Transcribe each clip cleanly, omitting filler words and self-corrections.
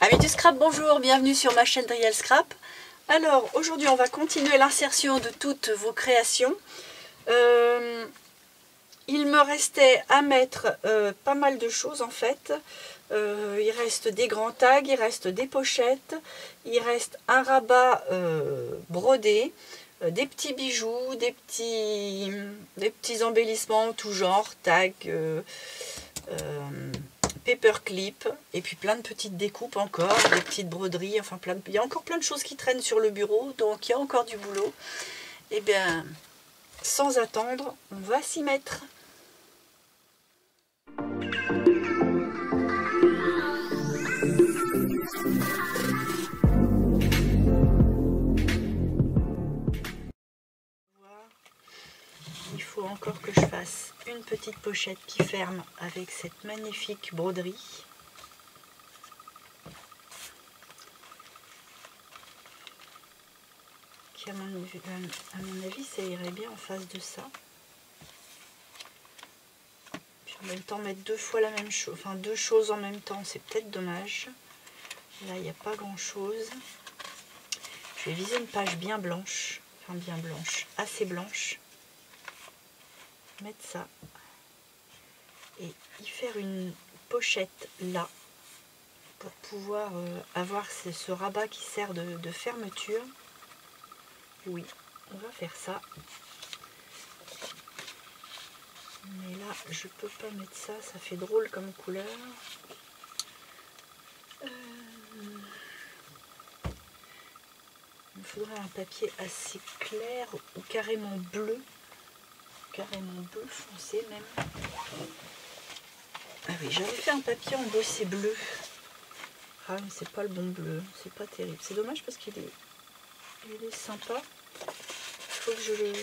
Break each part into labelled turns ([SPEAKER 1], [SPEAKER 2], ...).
[SPEAKER 1] Amis du scrap, bonjour, bienvenue sur ma chaîne Driel Scrap. Alors aujourd'hui on va continuer l'insertion de toutes vos créations. Il me restait à mettre pas mal de choses en fait. Il reste des grands tags, il reste des pochettes, il reste un rabat brodé, des petits bijoux, des petits embellissements tout genre, tags, paperclip, et puis plein de petites découpes encore, des petites broderies, enfin il y a encore plein de choses qui traînent sur le bureau, donc il y a encore du boulot. Et bien, sans attendre, on va s'y mettre. Il faut encore que je fasse une petite pochette qui ferme avec cette magnifique broderie. Qui à mon avis, ça irait bien en face de ça. Puis en même temps, mettre deux fois la même chose, enfin deux choses en même temps, c'est peut-être dommage. Là, il n'y a pas grand-chose. Je vais viser une page bien blanche, enfin bien blanche, assez blanche. Mettre ça et y faire une pochette là pour pouvoir avoir ce rabat qui sert de fermeture. Oui, on va faire ça. Mais là, je peux pas mettre ça, ça fait drôle comme couleur. Il me faudrait un papier assez clair ou carrément bleu foncé même. Ah oui, j'avais fait un papier embossé bleu. Ah mais c'est pas le bon bleu, c'est pas terrible. C'est dommage parce qu'il est sympa. Il faut que je le...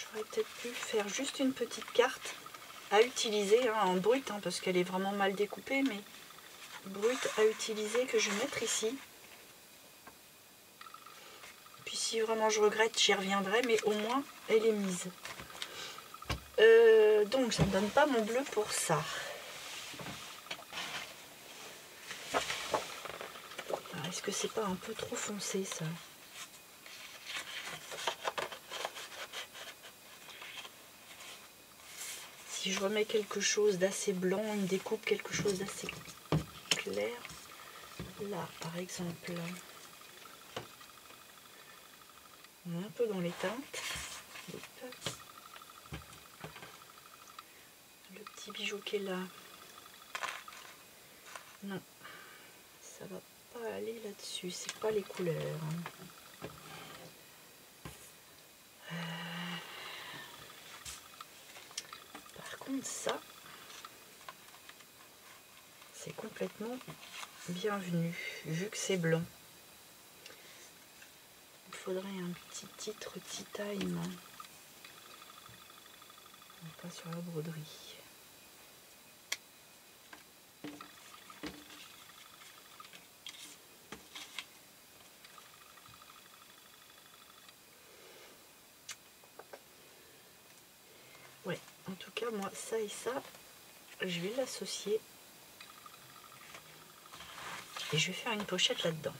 [SPEAKER 1] J'aurais peut-être pu faire juste une petite carte à utiliser, hein, en brut, hein, parce qu'elle est vraiment mal découpée, mais brute à utiliser que je vais mettre ici. Puis si vraiment je regrette, j'y reviendrai, mais au moins elle est mise. Donc ça ne donne pas mon bleu pour ça. Est-ce que c'est pas un peu trop foncé ça? Si je remets quelque chose d'assez blanc, une découpe quelque chose d'assez clair, là par exemple, on est un peu dans les teintes. Le petit bijou qui est là, non, ça va pas aller là-dessus, c'est pas les couleurs. Par contre ça, c'est complètement bienvenu, vu que c'est blanc. Il faudrait un petit titre Tea Time, pas sur la broderie. Ouais, en tout cas moi ça et ça, je vais l'associer et je vais faire une pochette là-dedans.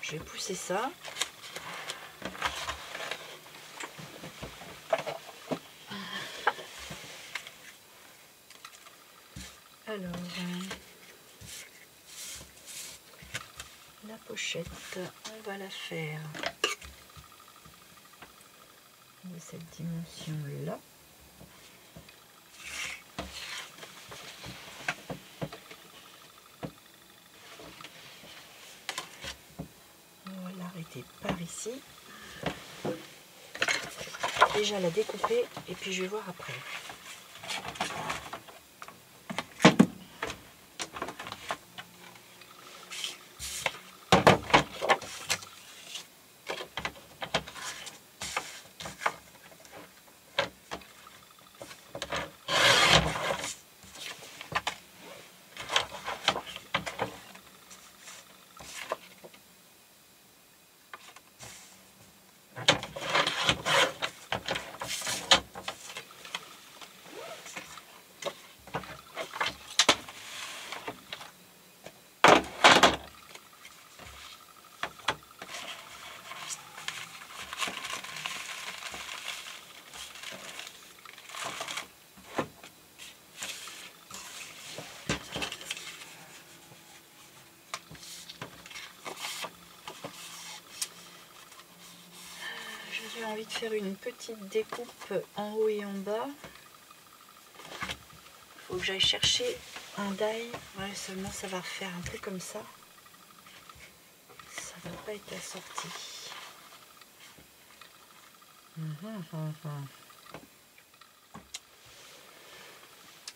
[SPEAKER 1] Je vais pousser ça. Alors, la pochette, on va la faire de cette dimension-là. On va l'arrêter par ici. Déjà la découper et puis je vais voir après. envie de faire une petite découpe en haut et en bas. Faut que j'aille chercher un die. Ouais, seulement ça va faire un peu comme ça. Ça va pas être assorti.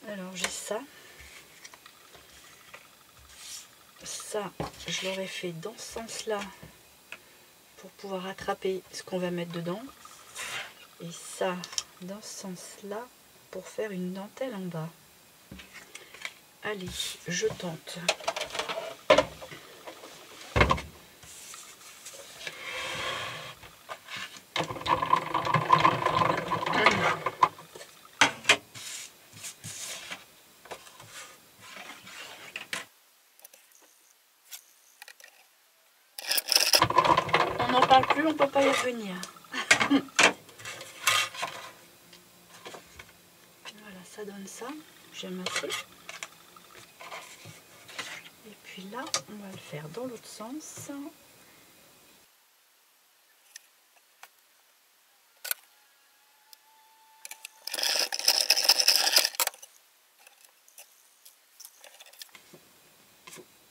[SPEAKER 1] Alors j'ai ça. Ça, je l'aurais fait dans ce sens-là pour pouvoir attraper ce qu'on va mettre dedans. Et ça, dans ce sens-là, pour faire une dentelle en bas. Allez, je tente. On n'en parle plus, on peut pas y revenir. Voilà, ça donne ça. J'ai amassé. Et puis là, on va le faire dans l'autre sens.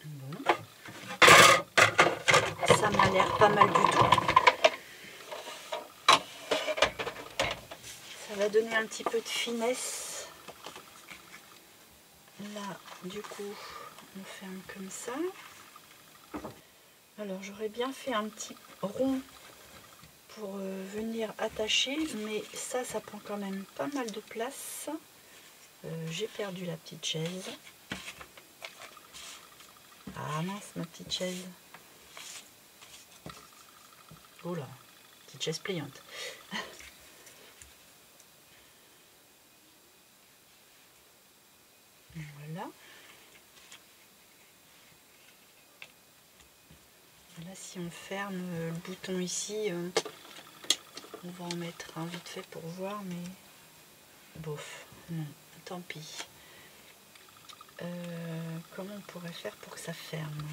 [SPEAKER 1] Bon. Ça m'a l'air pas mal du tout. Ça va donner un petit peu de finesse. Là, du coup, on ferme comme ça. Alors, j'aurais bien fait un petit rond pour venir attacher, mais ça prend quand même pas mal de place. J'ai perdu la petite chaise. Ah mince, ma petite chaise. Oh là, petite chaise pliante. Voilà. Là, si on ferme le bouton ici, on va en mettre un vite fait pour voir, mais bof, non, tant pis. Comment on pourrait faire pour que ça ferme?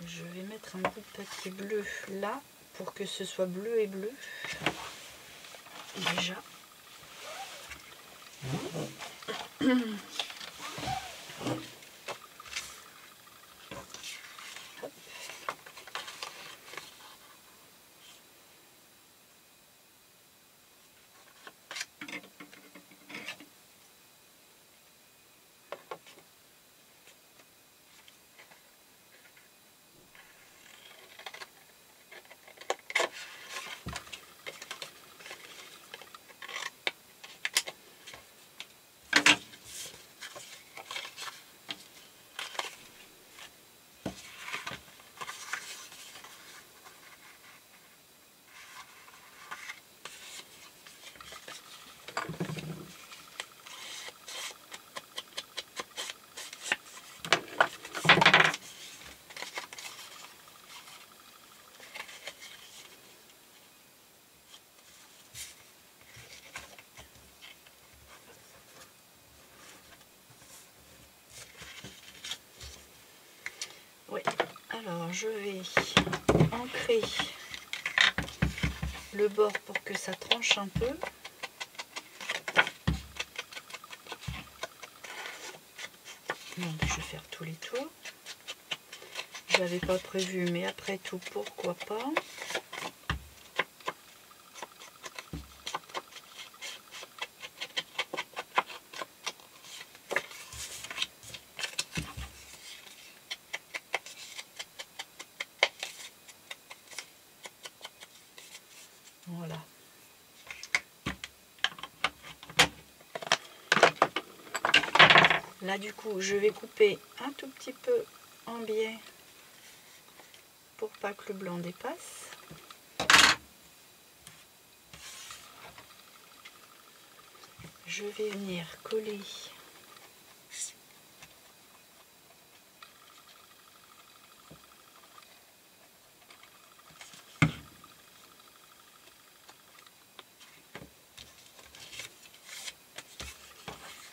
[SPEAKER 1] Je vais mettre un bout de papier bleu là pour que ce soit bleu et bleu. Déjà. Hop. Oui, alors je vais ancrer le bord pour que ça tranche un peu. Donc, je vais faire tous les tours. Je n'avais pas prévu, mais après tout, pourquoi pas. Voilà. Là, du coup, je vais couper un tout petit peu en biais pour pas que le blanc dépasse. Je vais venir coller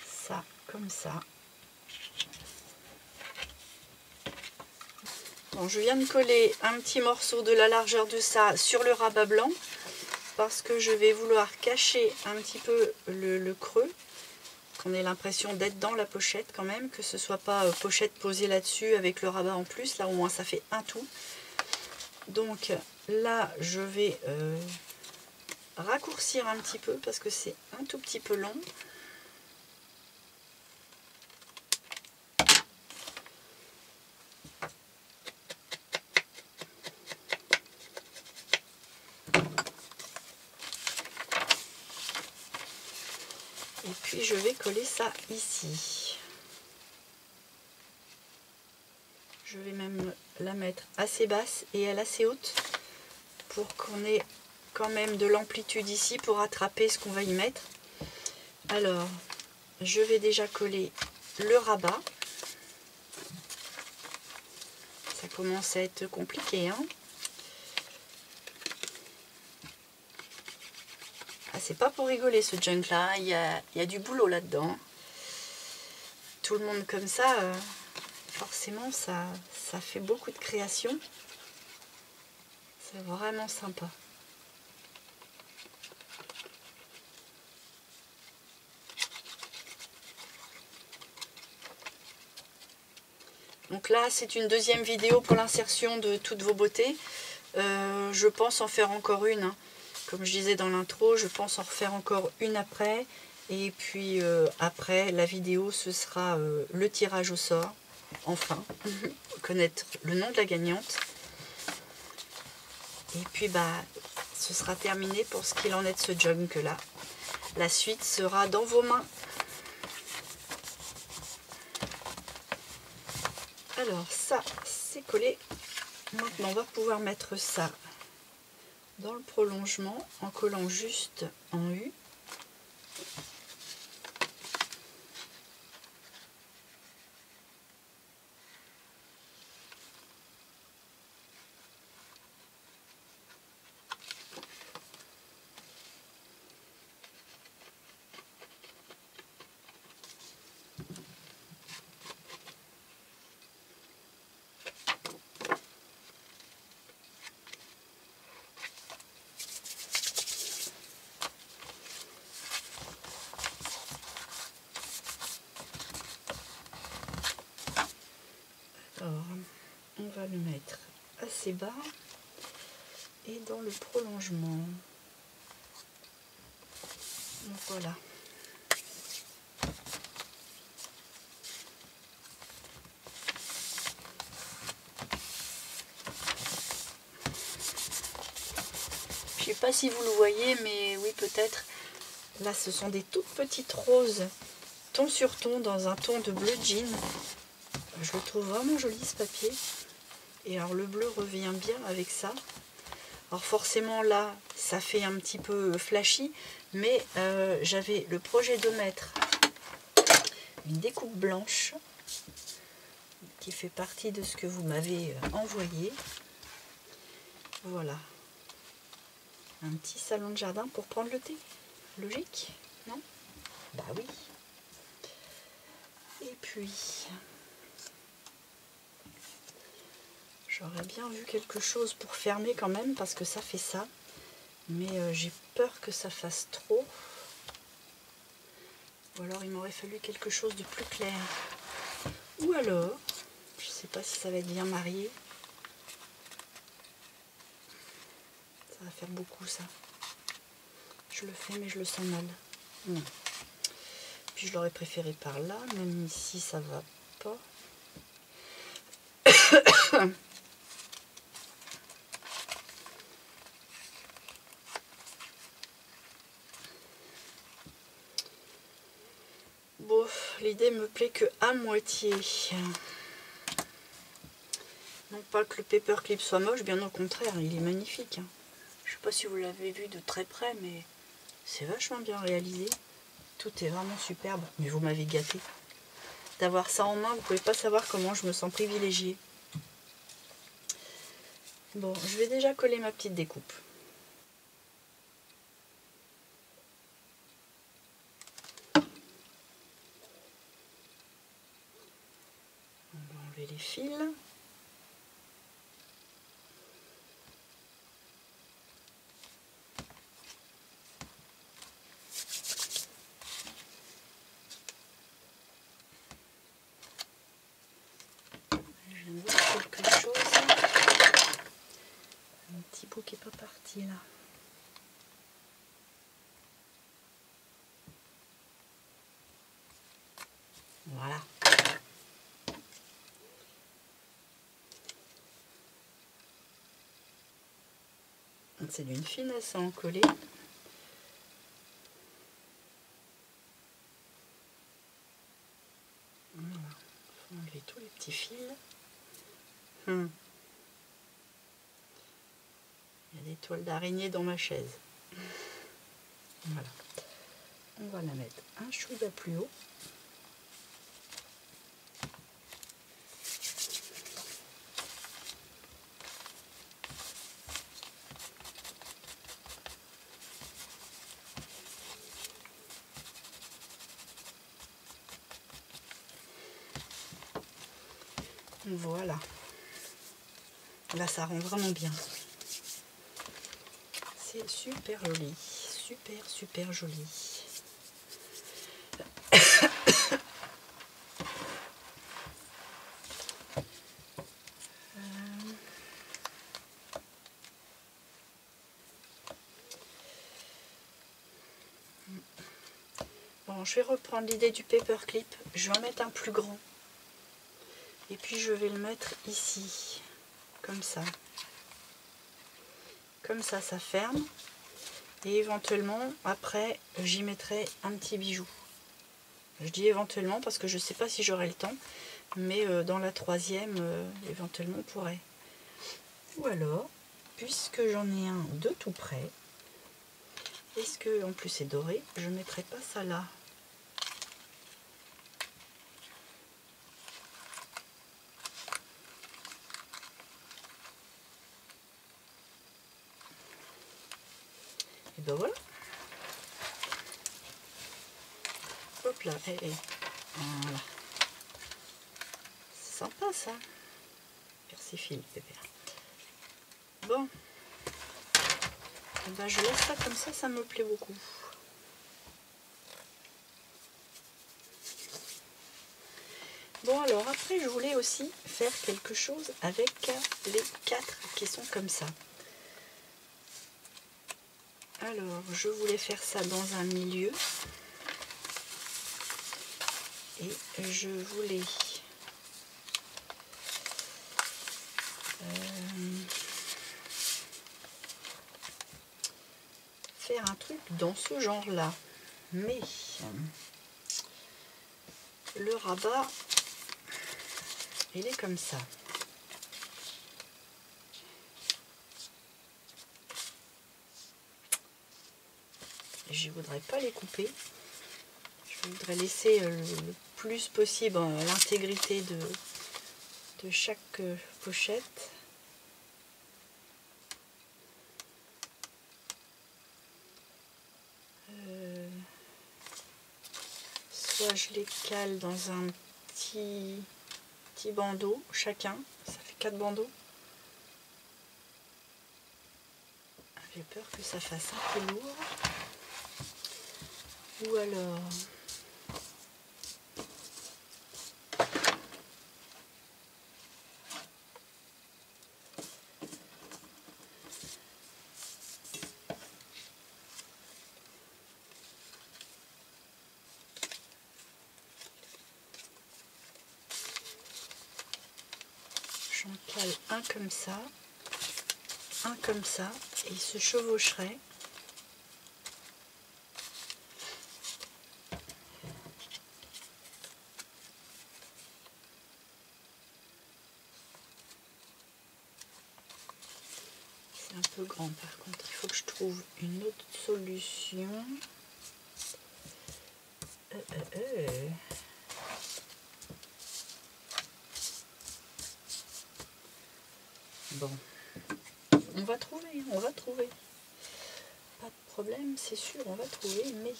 [SPEAKER 1] ça comme ça. Bon, je viens de coller un petit morceau de la largeur de ça sur le rabat blanc parce que je vais vouloir cacher un petit peu le creux, qu'on ait l'impression d'être dans la pochette quand même, que ce soit pas pochette posée là-dessus avec le rabat en plus, là au moins ça fait un tout. Donc là je vais raccourcir un petit peu parce que c'est un tout petit peu long. Et puis je vais coller ça ici. Je vais même la mettre assez basse et elle assez haute pour qu'on ait quand même de l'amplitude ici pour attraper ce qu'on va y mettre. Alors, je vais déjà coller le rabat. Ça commence à être compliqué, hein. Ah, c'est pas pour rigoler ce junk là, il y a du boulot là-dedans. Tout le monde comme ça, forcément ça fait beaucoup de création. C'est vraiment sympa. Donc là c'est une deuxième vidéo pour l'insertion de toutes vos beautés. Je pense en faire encore une, hein. Comme je disais dans l'intro, je pense en refaire encore une après. Et puis après la vidéo ce sera le tirage au sort. Enfin, connaître le nom de la gagnante. Et puis bah ce sera terminé pour ce qu'il en est de ce junk là. La suite sera dans vos mains. Alors ça c'est collé. Maintenant on va pouvoir mettre ça dans le prolongement en collant juste en U. Alors, on va le mettre assez bas et dans le prolongement. Donc voilà. Je sais pas si vous le voyez, mais oui peut-être. Là, ce sont des toutes petites roses ton sur ton dans un ton de bleu jean. Je le trouve vraiment joli ce papier. Et alors le bleu revient bien avec ça. Alors forcément là, ça fait un petit peu flashy, mais j'avais le projet de mettre une découpe blanche qui fait partie de ce que vous m'avez envoyé. Voilà. Un petit salon de jardin pour prendre le thé. Logique, non? Bah oui. Et puis, j'aurais bien vu quelque chose pour fermer quand même, parce que ça fait ça. Mais j'ai peur que ça fasse trop. Ou alors il m'aurait fallu quelque chose de plus clair. Ou alors, je sais pas si ça va être bien marié. Ça va faire beaucoup ça. Je le fais mais je le sens mal. Non. Puis je l'aurais préféré par là, même si ça va pas. Bon, l'idée me plaît que à moitié. Non pas que le paperclip soit moche, bien au contraire, il est magnifique. Je sais pas si vous l'avez vu de très près, mais c'est vachement bien réalisé. Tout est vraiment superbe, mais vous m'avez gâté. D'avoir ça en main, vous pouvez pas savoir comment je me sens privilégiée. Bon, je vais déjà coller ma petite découpe. On va enlever les fils. petit bout qui est pas parti là. Voilà. C'est d'une finesse à en coller. Voilà. Faut enlever tous les petits fils. Il y a des toiles d'araignée dans ma chaise. Voilà. On va la mettre un chouïa plus haut. Voilà. Là, ça rend vraiment bien. C'est super joli. Super, super joli. Bon, je vais reprendre l'idée du paperclip. Je vais en mettre un plus grand. Et puis je vais le mettre ici, comme ça. Comme ça, ça ferme. Et éventuellement, après, j'y mettrai un petit bijou. Je dis éventuellement parce que je ne sais pas si j'aurai le temps. Mais dans la troisième, éventuellement, on pourrait. Ou alors, puisque j'en ai un de tout près, est-ce que, en plus c'est doré, je ne mettrai pas ça là? Et ben voilà. Hop là, voilà. C'est sympa ça. Persifile, pépère. Bon. Et ben je laisse ça comme ça me plaît beaucoup. Bon alors après je voulais aussi faire quelque chose avec les 4 qui sont comme ça. Alors je voulais faire ça dans un milieu. Et je voulais faire un truc dans ce genre là, mais le rabat il est comme ça. Je voudrais pas les couper, je voudrais laisser le plus possible l'intégrité de chaque pochette. Soit je les cale dans un petit bandeau chacun, ça fait 4 bandeaux. J'ai peur que ça fasse un peu lourd. Ou alors j'en cale un comme ça, un comme ça, et ils se chevaucheraient. C'est un peu grand par contre, il faut que je trouve une autre solution. Bon, on va trouver. Pas de problème, c'est sûr, on va trouver, mais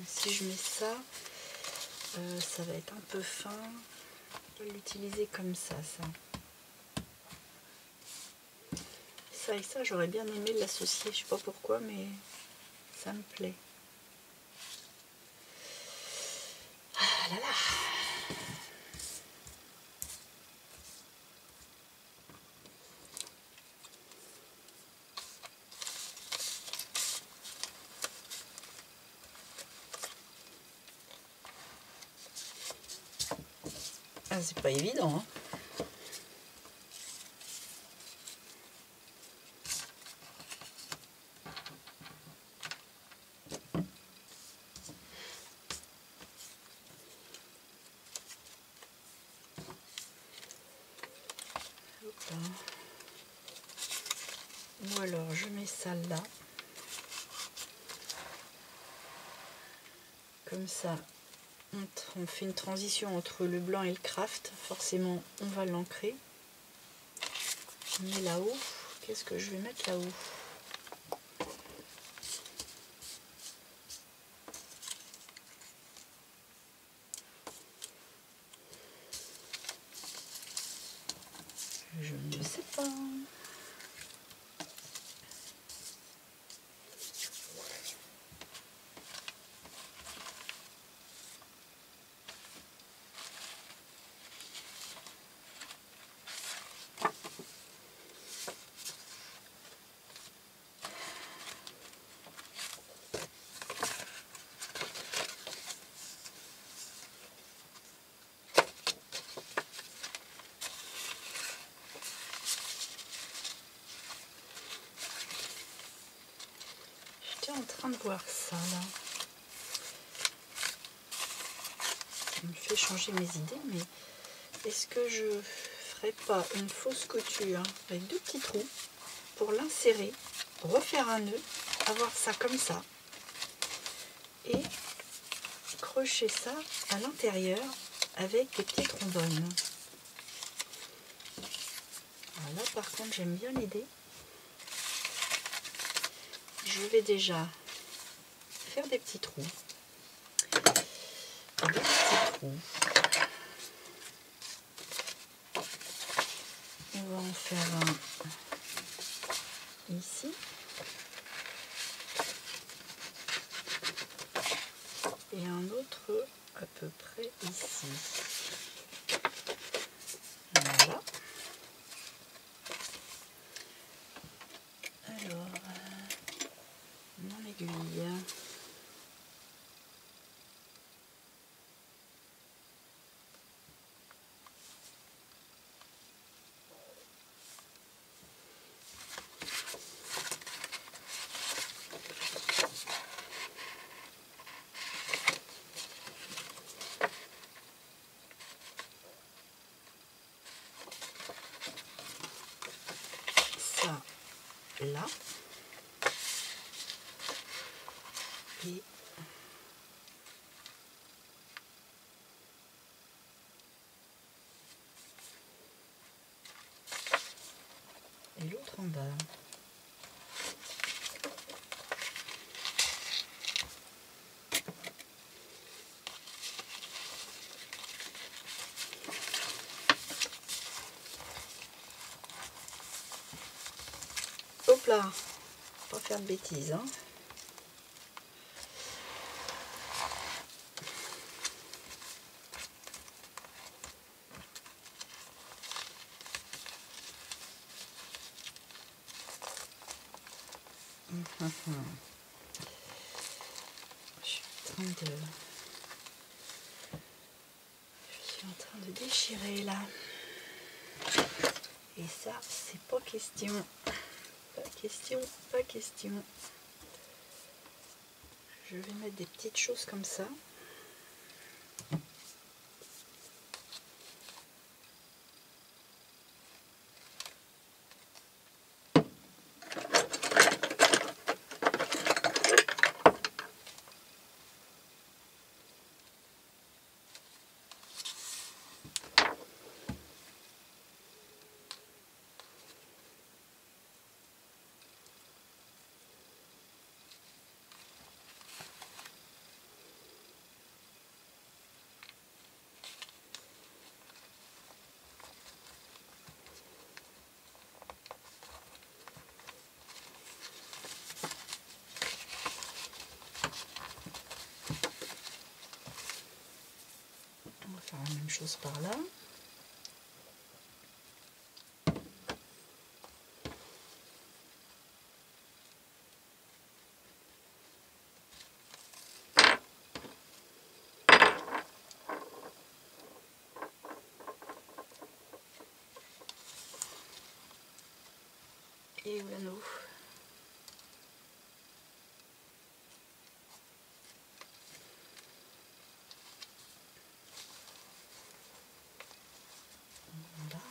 [SPEAKER 1] si je mets ça, ça va être un peu fin. Je vais l'utiliser comme ça. Ça et ça, j'aurais bien aimé l'associer, je sais pas pourquoi, mais ça me plaît. Ah là là. Ah, c'est pas évident, hein. Hop là. Ou alors je mets ça là. Comme ça, on fait une transition entre le blanc et le craft. Forcément, on va l'ancrer. Mais là-haut, qu'est-ce que je vais mettre là-haut? Je ne sais pas. J'étais en train de voir ça là. Ça me fait changer mes idées, mais est-ce que je ferais pas une fausse couture avec 2 petits trous pour l'insérer, refaire un nœud, avoir ça comme ça et crocher ça à l'intérieur avec des petits trombones. Alors là par contre j'aime bien l'idée. Je vais déjà faire des petits trous. On va en faire un ici. Et un autre à peu près ici. Voilà. Alors, mon aiguille. Ça, là. Et l'autre en bas. Hop là, pas faire de bêtises, hein. Je suis en train de déchirer là. Et ça, c'est pas question. Pas question, pas question. Je vais mettre des petites choses comme ça. On va faire la même chose par là. Et où l'anneau? Voilà.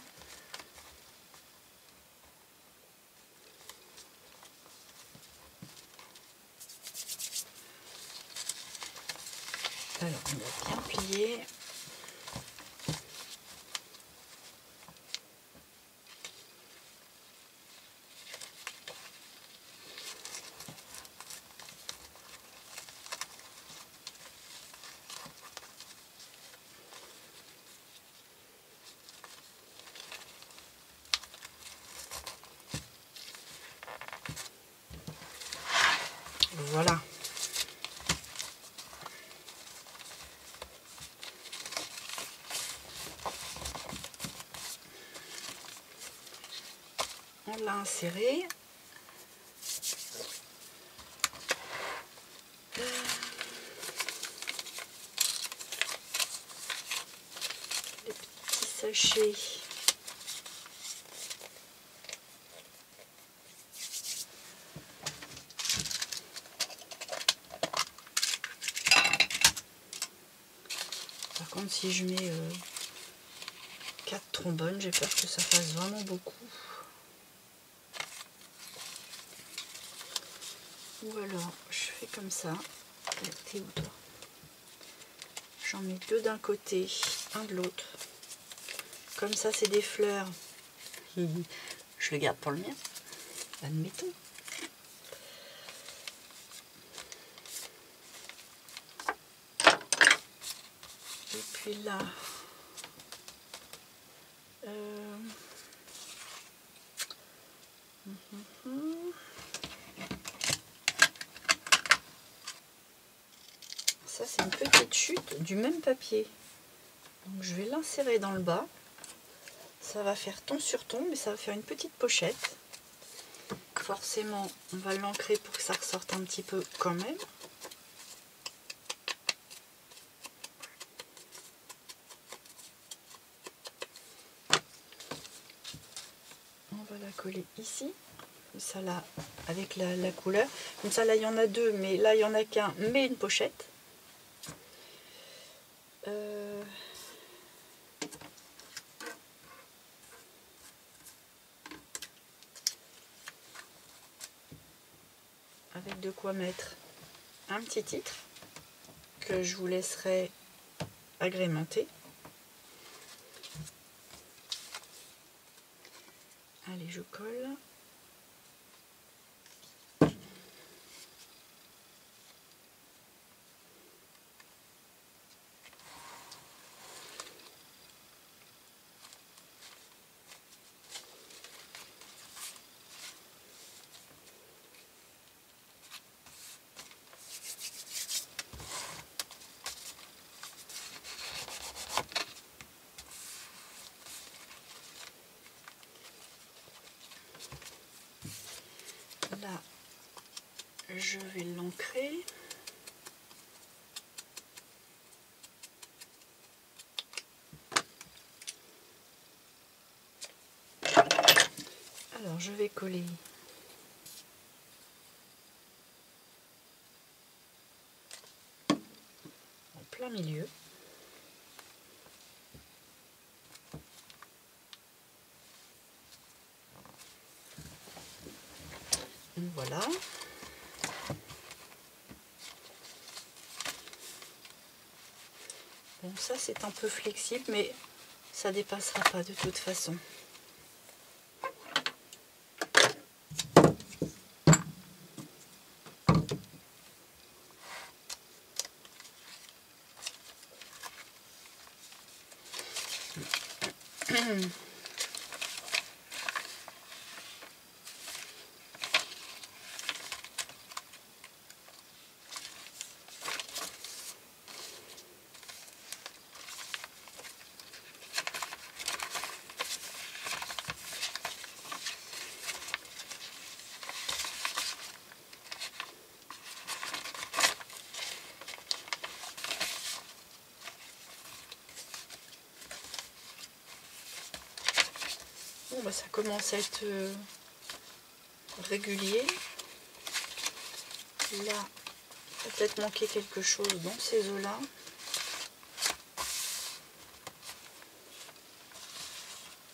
[SPEAKER 1] Alors on va bien plier. Voilà. On l'a inséré. Les petits sachets. Par contre, si je mets 4 trombones, j'ai peur que ça fasse vraiment beaucoup. Ou alors, je fais comme ça. T'es où toi? J'en mets 2 d'un côté, un de l'autre. Comme ça, c'est des fleurs. Je le garde pour le mien. Admettons. Et puis là, ça c'est une petite chute du même papier. Donc je vais l'insérer dans le bas. Ça va faire ton sur ton, mais ça va faire une petite pochette. Forcément, on va l'ancrer pour que ça ressorte un petit peu quand même. On va la coller ici. Ça là, avec la couleur. Comme ça, là, il y en a 2, mais là, il n'y en a qu'un, mais une pochette. Avec de quoi mettre un petit titre que je vous laisserai agrémenter. Allez, je colle. Là, je vais l'ancrer. Alors, je vais coller en plein milieu. Voilà. Bon, ça c'est un peu flexible, mais ça dépassera pas de toute façon. Bon, bah, ça commence à être régulier. Là, il va peut-être manquer quelque chose dans ces eaux-là.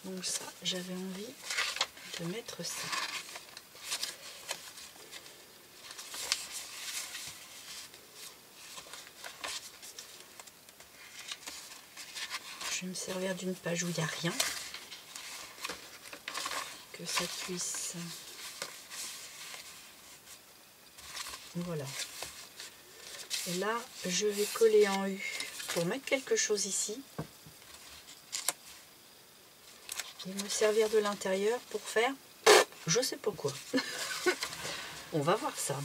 [SPEAKER 1] Donc ça, j'avais envie de mettre ça. Je vais me servir d'une page où il n'y a rien. Que ça puisse... Voilà. Et là, je vais coller en U pour mettre quelque chose ici. Et me servir de l'intérieur pour faire je sais pas quoi. On va voir ça.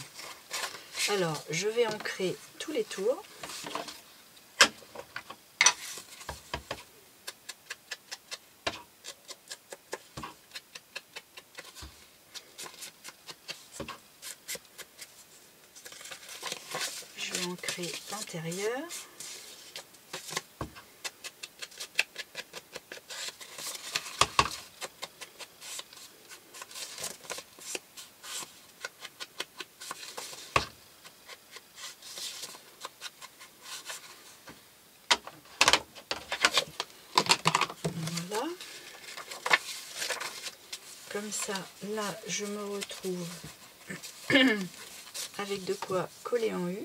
[SPEAKER 1] Alors, je vais ancrer tous les tours. Je vais ancrer l'intérieur. Comme ça, là, je me retrouve avec de quoi coller en U.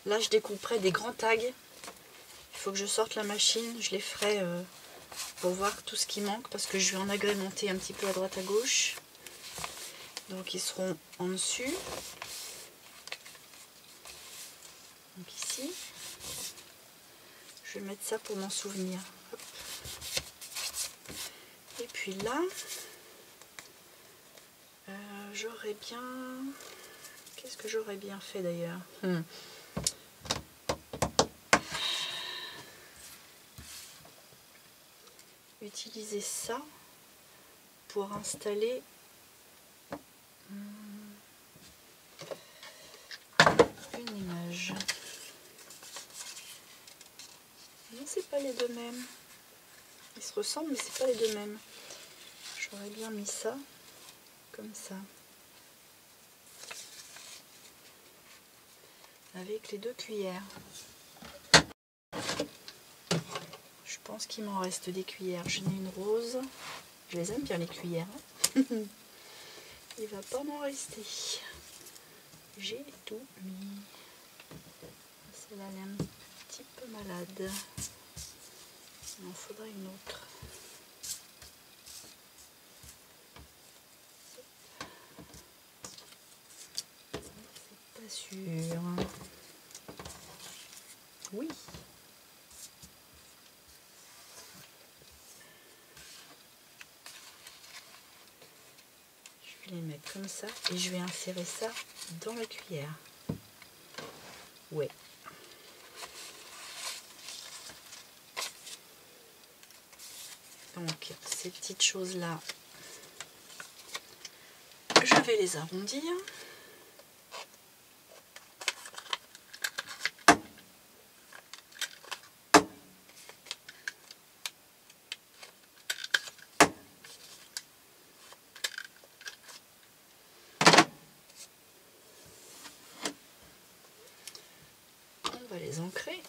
[SPEAKER 1] Là, je découperai des grands tags. Il faut que je sorte la machine. Je les ferai pour voir tout ce qui manque parce que je vais en agrémenter un petit peu à droite à gauche. Donc ils seront en dessus. Donc ici. Je vais mettre ça pour m'en souvenir. Hop. Et puis là, j'aurais bien... Qu'est-ce que j'aurais bien fait d'ailleurs? Utiliser ça pour installer une image. Non, c'est pas les deux mêmes. Ils se ressemblent, mais c'est pas les deux mêmes. J'aurais bien mis ça comme ça, avec les 2 cuillères. Je pense qu'il m'en reste des cuillères. J'en ai une rose. Je les aime bien les cuillères. Il va pas m'en rester. J'ai tout mis. Celle-là, elle est un petit peu malade. Il en faudrait une autre. C'est pas sûr. Oui. Je vais les mettre comme ça et je vais insérer ça dans la cuillère. Ouais. Donc ces petites choses là, je vais les arrondir. On va les ancrer.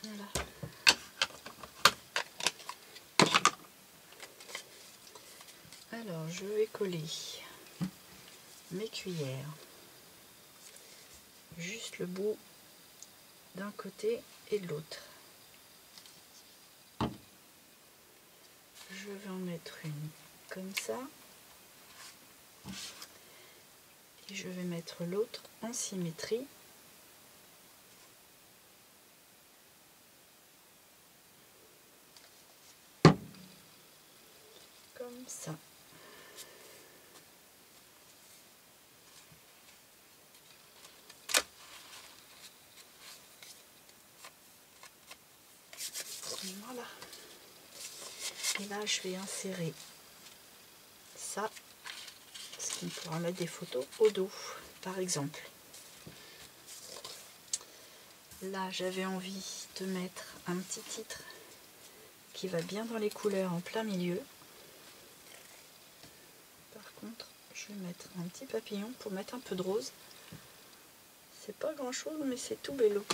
[SPEAKER 1] Voilà. Alors je vais coller mes cuillères, juste le bout d'un côté et de l'autre. Je vais en mettre une comme ça Et je vais mettre l'autre en symétrie. Comme ça. Voilà. Et là, je vais insérer ça, ce qui pourra mettre des photos au dos, par exemple. Là, j'avais envie de mettre un petit titre qui va bien dans les couleurs en plein milieu. Par contre, je vais mettre un petit papillon pour mettre un peu de rose. C'est pas grand chose, mais c'est tout bello.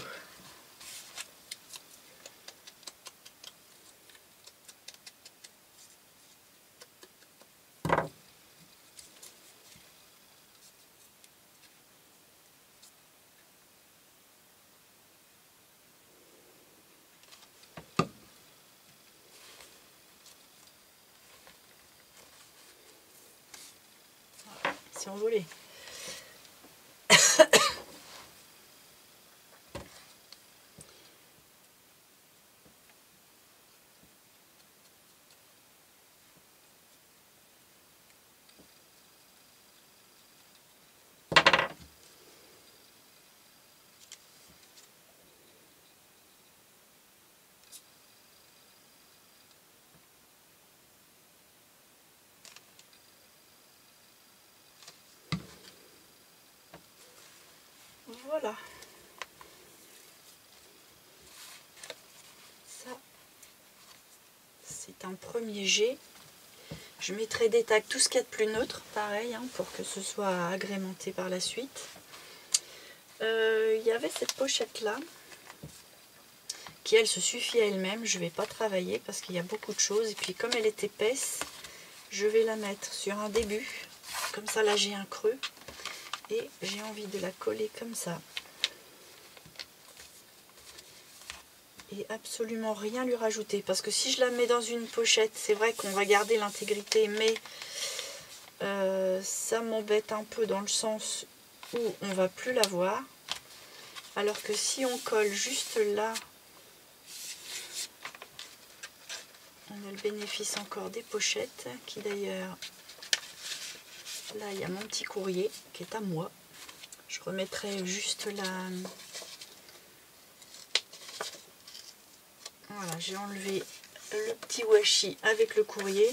[SPEAKER 1] C'est envolé. Voilà. Ça, c'est un premier jet. Je mettrai des tags, tout ce qu'il y a de plus neutre, pareil, hein, pour que ce soit agrémenté par la suite. Il y avait cette pochette là, qui elle se suffit à elle-même. Je ne vais pas travailler parce qu'il y a beaucoup de choses. Et puis comme elle est épaisse, je vais la mettre sur un début. Comme ça, là j'ai un creux. Et j'ai envie de la coller comme ça. Et absolument rien lui rajouter. Parce que si je la mets dans une pochette, c'est vrai qu'on va garder l'intégrité, mais ça m'embête un peu dans le sens où on va plus la voir. Alors que si on colle juste là, on a le bénéfice encore des pochettes, qui d'ailleurs, là il y a mon petit courrier qui est à moi. Je remettrai juste la... Voilà, j'ai enlevé le petit washi avec le courrier.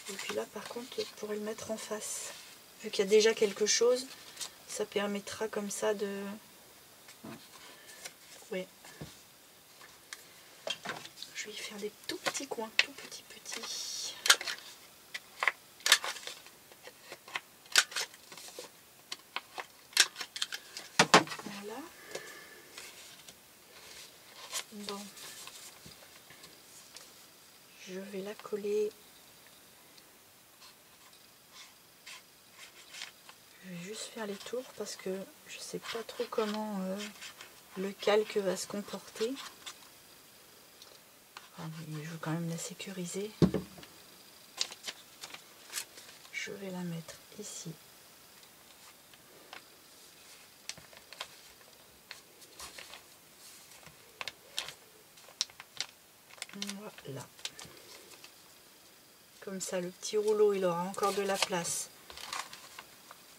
[SPEAKER 1] Et puis là, par contre, je pourrais le mettre en face. Vu qu'il y a déjà quelque chose, ça permettra comme ça de... Ouais. Je vais y faire des tout petits coins, tout petits. Voilà. Bon. Je vais la coller. Je vais juste faire les tours parce que je sais pas trop comment le calque va se comporter. Enfin, mais je veux quand même la sécuriser. Je vais la mettre ici. Voilà. Comme ça, le petit rouleau, il aura encore de la place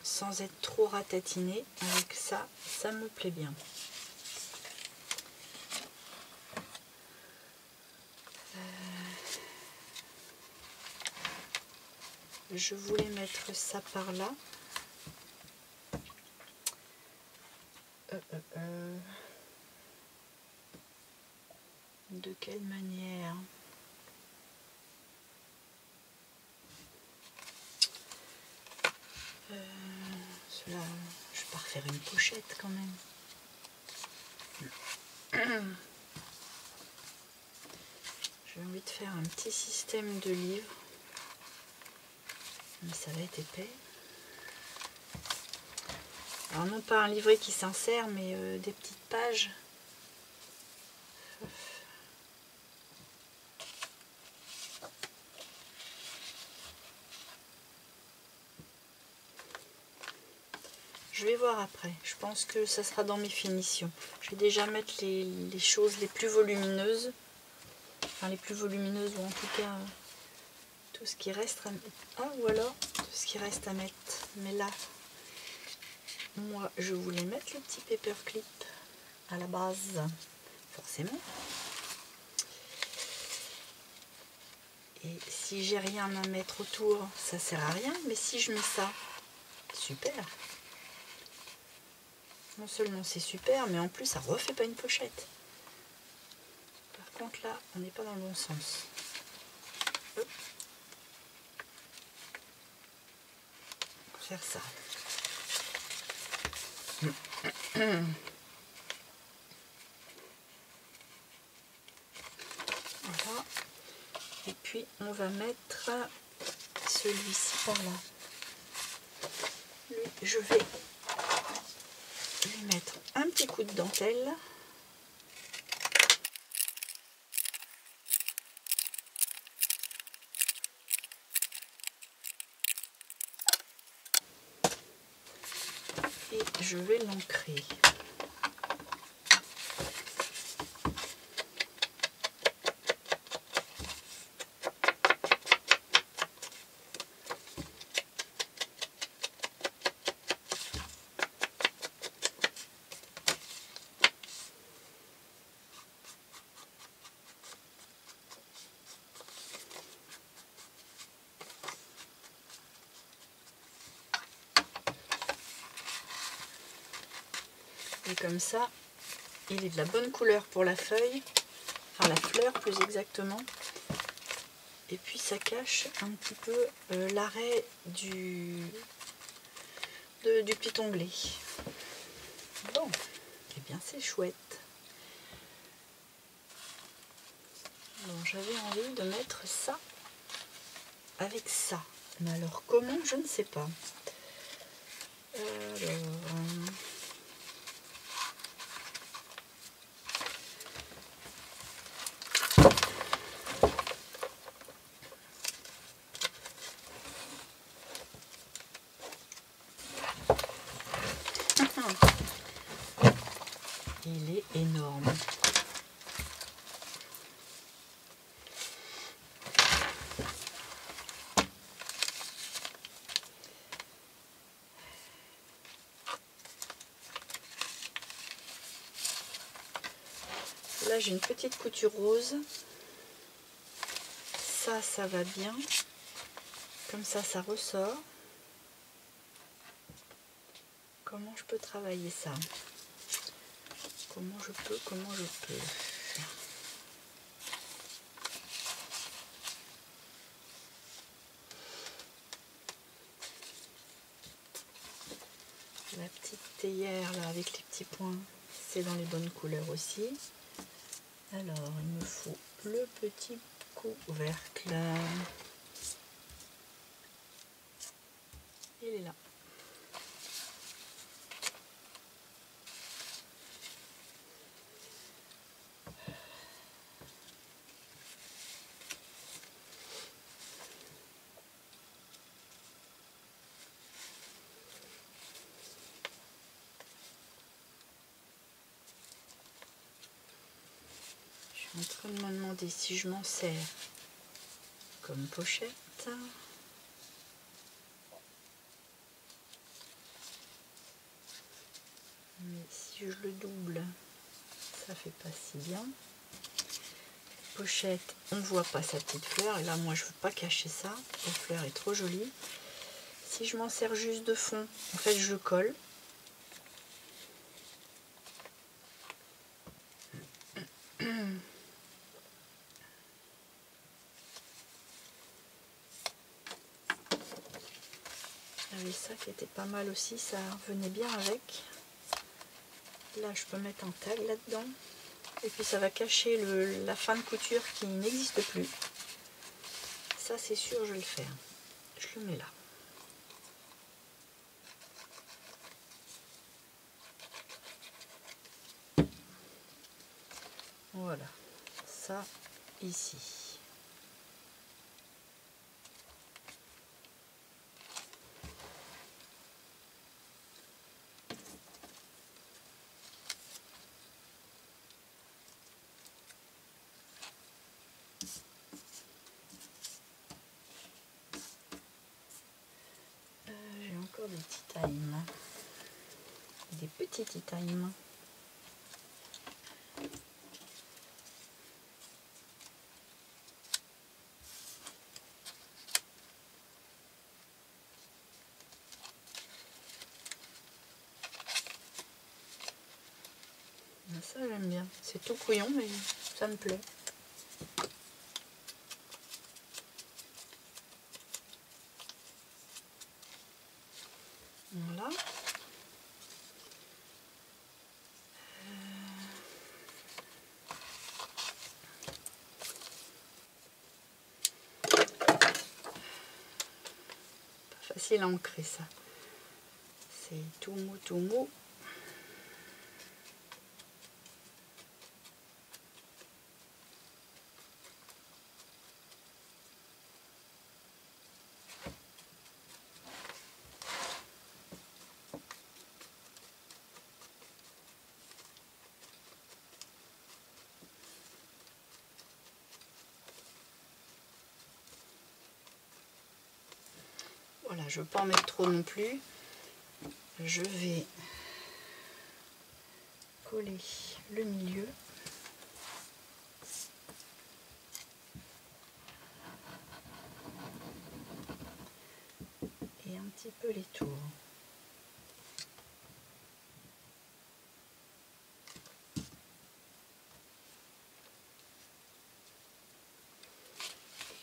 [SPEAKER 1] sans être trop ratatiné. Avec ça, ça me plaît bien. Je voulais mettre ça par là. De quelle manière? Cela, je vais pas refaire une pochette quand même. J'ai envie de faire un petit système de livres. Mais ça va être épais. Alors non pas un livret qui s'insère, mais des petites pages. Je vais voir après. Je pense que ça sera dans mes finitions. Je vais déjà mettre les choses les plus volumineuses. Enfin, les plus volumineuses, ou en tout cas, tout ce qui reste à mettre. Ah, ou alors, tout ce qui reste à mettre. Mais là, moi, je voulais mettre le petit paperclip à la base. Forcément. Et si j'ai rien à mettre autour, ça sert à rien. Mais si je mets ça, super. Non seulement c'est super, mais en plus ça refait pas une pochette. Par contre là, on n'est pas dans le bon sens. Hop. On va faire ça. Voilà. Et puis on va mettre celui-ci par là. Lui, je vais lui mettre un petit coup de dentelle. Et je vais l'ancrer. Et comme ça, il est de la bonne couleur pour la feuille, enfin la fleur plus exactement. Et puis ça cache un petit peu l'arrêt du petit onglet. Bon, et bien c'est chouette. Bon, j'avais envie de mettre ça avec ça. Mais alors comment, je ne sais pas. Il est énorme. Là j'ai une petite couture rose. Ça va bien. Comme ça ressort. Comment je peux travailler ça? Comment je peux La petite théière là avec les petits points, c'est dans les bonnes couleurs aussi. Alors il me faut le petit couvercle. Il est là. Je suis en train de me demander si je m'en sers comme pochette. Mais si je le double, ça fait pas si bien. Pochette, on voit pas sa petite fleur. Et là, moi, je veux pas cacher ça. La fleur est trop jolie. Si je m'en sers juste de fond, en fait, je colle. Il y avait ça qui était pas mal aussi, ça venait bien avec. Là, je peux mettre un tag là-dedans. Et puis ça va cacher la fin de couture qui n'existe plus. Ça, c'est sûr, je vais le faire. Je le mets là. Voilà. Ça, ici. Des petits tea time. Ça j'aime bien. C'est tout couillon mais ça me plaît. Voilà. Pas facile à ancrer ça. C'est tout mou, tout mou. Voilà, je ne veux pas en mettre trop non plus. Je vais coller le milieu. Et un petit peu les tours.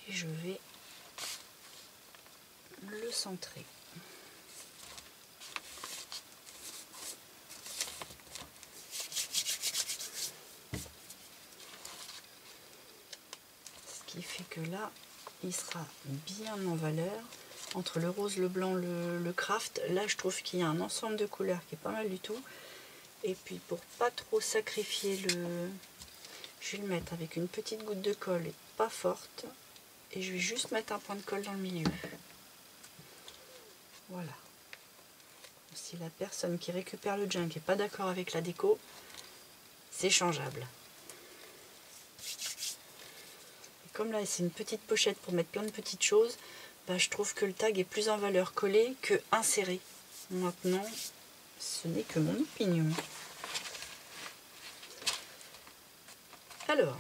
[SPEAKER 1] Et je vais le centrer. Ce qui fait que là, il sera bien en valeur. Entre le rose, le blanc, le craft, là je trouve qu'il y a un ensemble de couleurs qui est pas mal du tout. Et puis pour pas trop sacrifier je vais le mettre avec une petite goutte de colle et pas forte. Et je vais juste mettre un point de colle dans le milieu. Voilà. Si la personne qui récupère le junk n'est pas d'accord avec la déco, c'est changeable. Et comme là c'est une petite pochette pour mettre plein de petites choses, bah, je trouve que le tag est plus en valeur collé que inséré. Maintenant, ce n'est que mon opinion. Alors,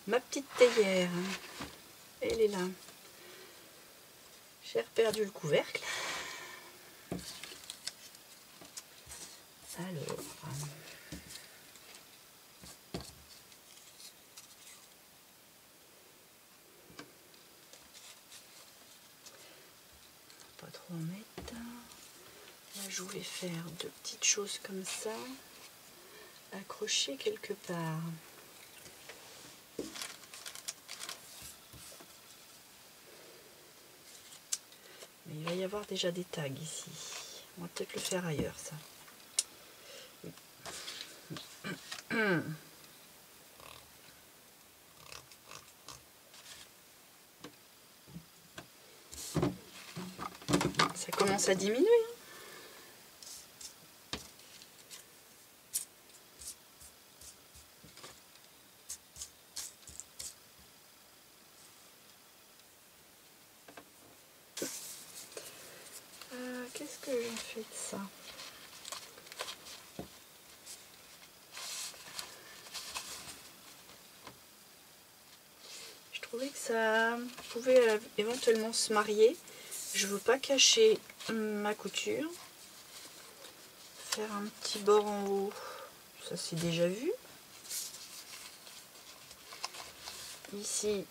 [SPEAKER 1] ma petite théière, elle est là. J'ai perdu le couvercle. Alors, pas trop en mettre. Là, je vais faire deux petites choses comme ça, accrocher quelque part. Mais il va y avoir déjà des tags ici. On va peut-être le faire ailleurs, ça. Oui. Ça commence à diminuer. Qu'est-ce que j'en fais de ça? Je trouvais que ça pouvait éventuellement se marier. Je veux pas cacher ma couture. Faire un petit bord en haut, ça c'est déjà vu. Ici,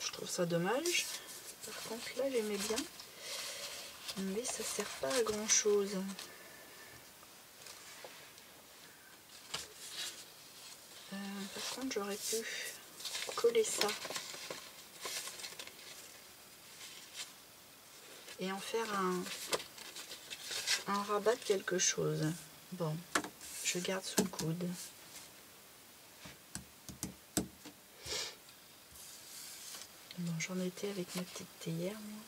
[SPEAKER 1] je trouve ça dommage. Par contre là, j'aimais bien. Mais ça sert pas à grand chose. Par contre, j'aurais pu coller ça. Et en faire un rabat de quelque chose. Bon, je garde sous le coude. Bon, j'en étais avec ma petite théière, moi.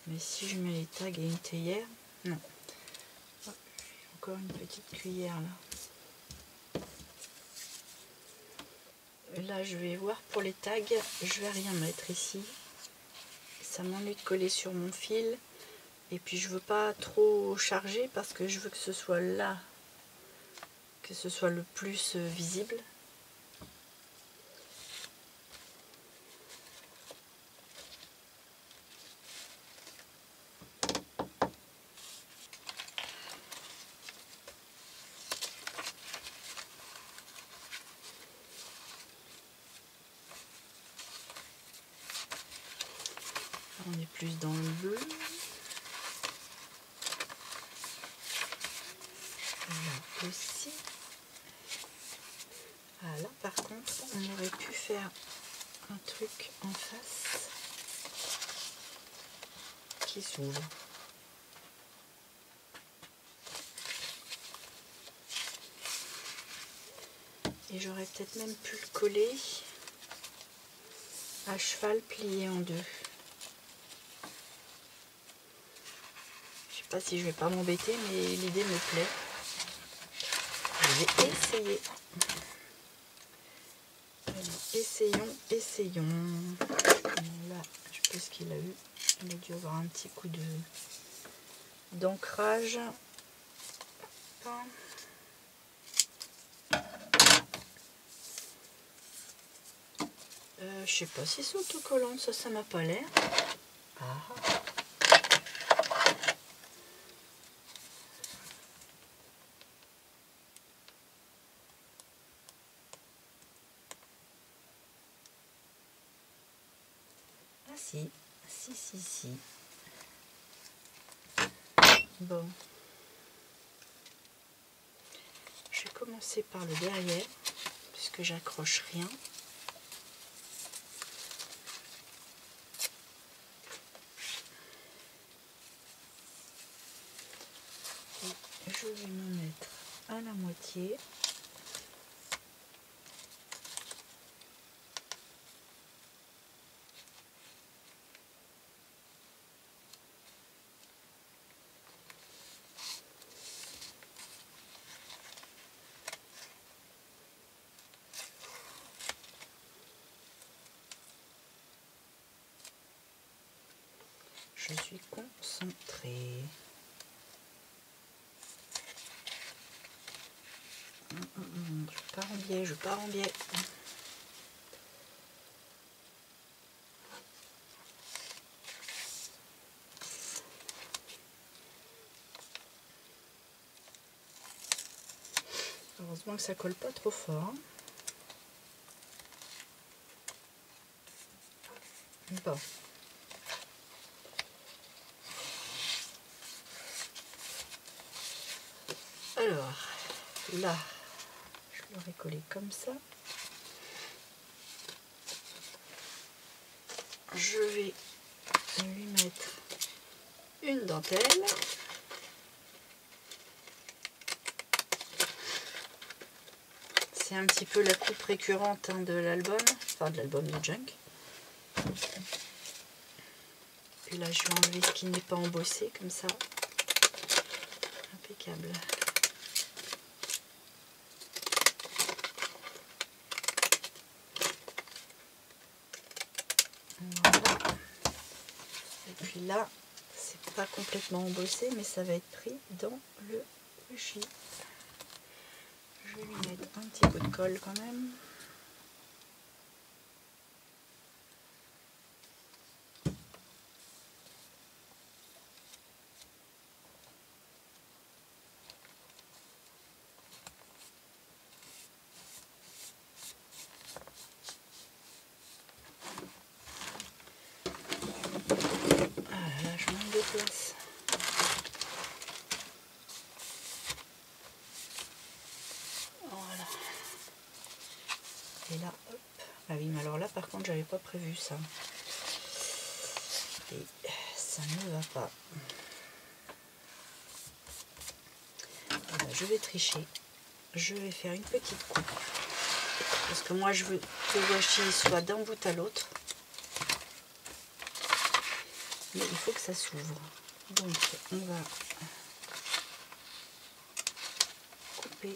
[SPEAKER 1] Mais si je mets les tags et une théière, non. Oh, encore une petite cuillère là. Là, je vais voir pour les tags. Je vais rien mettre ici. Ça m'ennuie de coller sur mon fil. Et puis je veux pas trop charger parce que je veux que ce soit là, que ce soit le plus visible. On est plus dans le bleu. Là aussi. Ah, là par contre, on aurait pu faire un truc en face qui s'ouvre. Et j'aurais peut-être même pu le coller à cheval plié en deux. Je sais pas si je vais pas m'embêter, mais l'idée me plaît. Je vais essayer. Alors, essayons. Là, je sais pas ce qu'il a eu. Il a dû avoir un petit coup d'ancrage. Je sais pas si c'est autocollant, ça m'a pas l'air. Ah. Ah si. Bon. Je vais commencer par le derrière, puisque j'accroche rien. Et je vais me mettre à la moitié. Je suis concentrée. Je pars en biais. Heureusement que ça colle pas trop fort. Bon. Alors, là, je l'aurais collé comme ça. Je vais lui mettre une dentelle. C'est un petit peu la coupe récurrente de l'album, enfin de l'album de Junk. Puis là, je vais enlever ce qui n'est pas embossé, comme ça. Impeccable. Voilà. Et puis là, c'est pas complètement embossé, mais ça va être pris dans le ruchi. Je vais lui mettre un petit coup de colle quand même. Ah là, je manque de place. Voilà. Et là, hop. Ah oui, mais alors là, par contre, j'avais pas prévu ça. Et ça ne va pas. Voilà, je vais tricher. Je vais faire une petite coupe. Parce que moi, je veux que le washi soit d'un bout à l'autre. Mais il faut que ça s'ouvre. Donc, on va couper.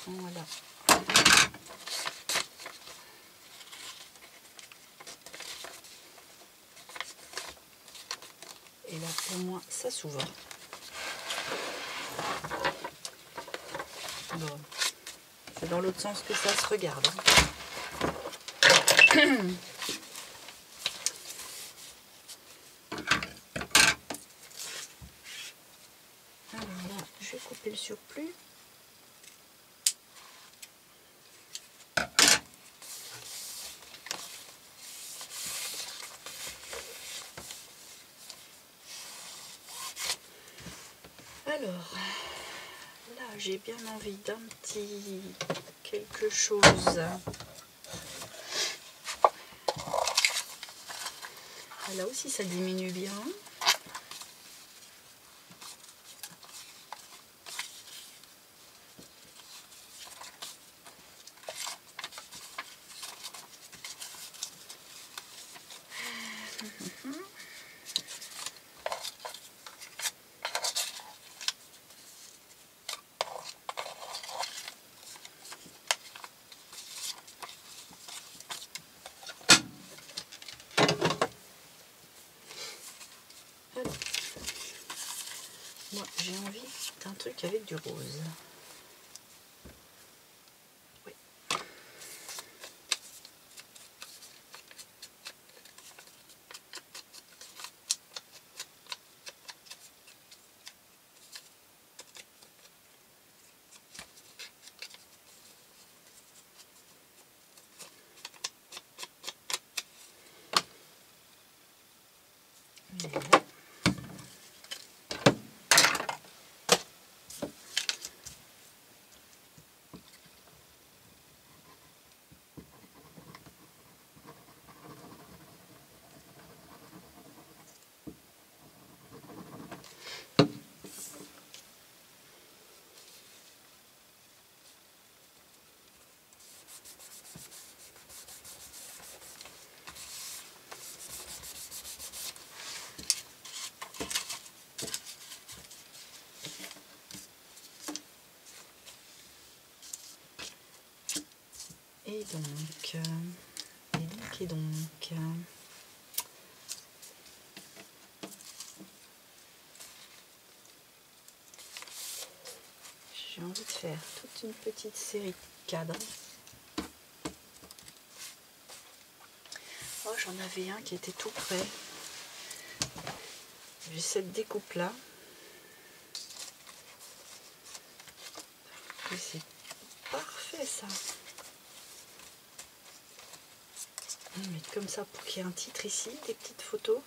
[SPEAKER 1] Voilà. Et là, Au moins, ça s'ouvre. Bon, c'est dans l'autre sens que ça se regarde. Alors là, je vais couper le surplus. Alors, là, j'ai bien envie d'un petit quelque chose. Là aussi, ça diminue bien. Moi, j'ai envie d'un truc avec du rose. Oui. Voilà. Et donc, j'ai envie de faire toute une petite série de cadres. Oh, j'en avais un qui était tout prêt. J'ai cette découpe là. Et c'est parfait ça. On va mettre comme ça pour qu'il y ait un titre ici, des petites photos.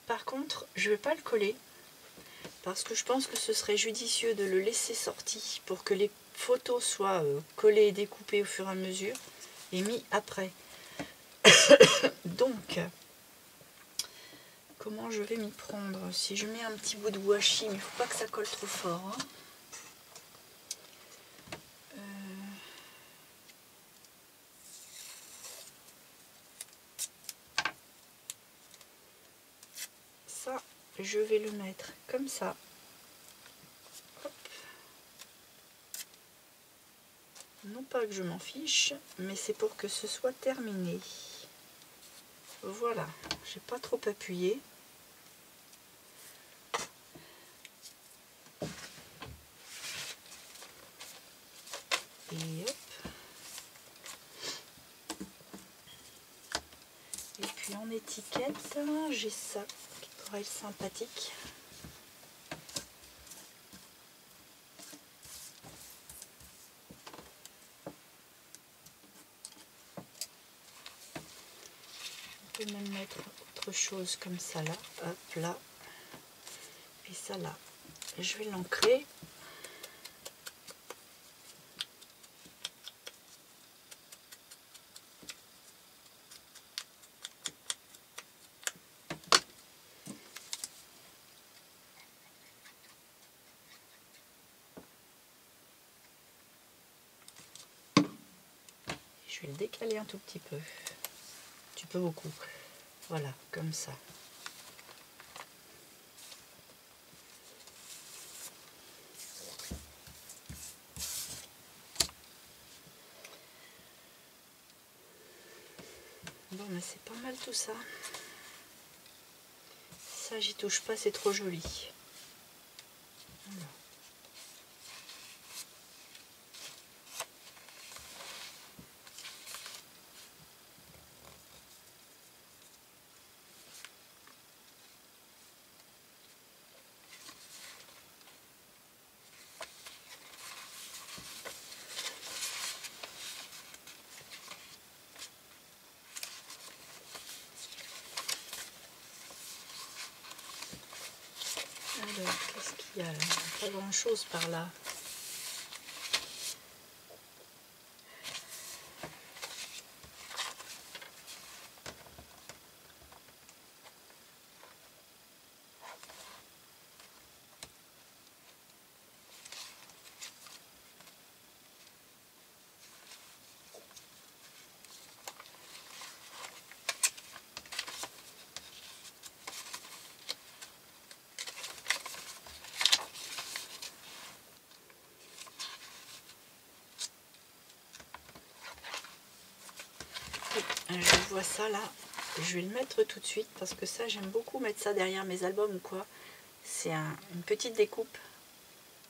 [SPEAKER 1] Par contre, je ne vais pas le coller parce que je pense que ce serait judicieux de le laisser sorti pour que les photos soient collées et découpées au fur et à mesure et mis après. Donc, comment je vais m'y prendre? Si je mets un petit bout de washi, mais il ne faut pas que ça colle trop fort. Hein. Ça, je vais le mettre comme ça. Hop. Non pas que je m'en fiche, mais c'est pour que ce soit terminé. Voilà, j'ai pas trop appuyé. Et hop. Et puis en étiquette, j'ai ça qui pourrait être sympathique. On peut même mettre autre chose comme ça là. Hop là. Puis ça là. Je vais l'ancrer. Je vais le décaler un tout petit peu. Un petit peu beaucoup. Voilà, comme ça. Bon, mais c'est pas mal tout ça. Ça, j'y touche pas, c'est trop joli. Voilà. Alors, qu'est-ce qu'il y a là? Pas grand chose par là. Je vois ça là, je vais le mettre tout de suite parce que ça j'aime beaucoup mettre ça derrière mes albums ou quoi. C'est une petite découpe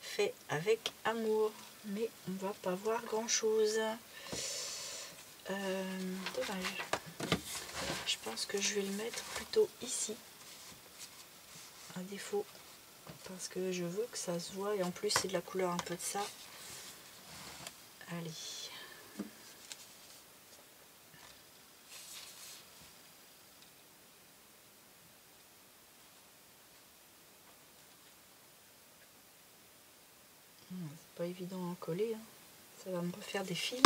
[SPEAKER 1] fait avec amour, mais on va pas voir grand chose. Dommage. Je pense que je vais le mettre plutôt ici, à défaut, parce que je veux que ça se voit et en plus c'est de la couleur un peu de ça. Allez. C'est pas évident à coller, hein. Ça va me refaire des fils. Et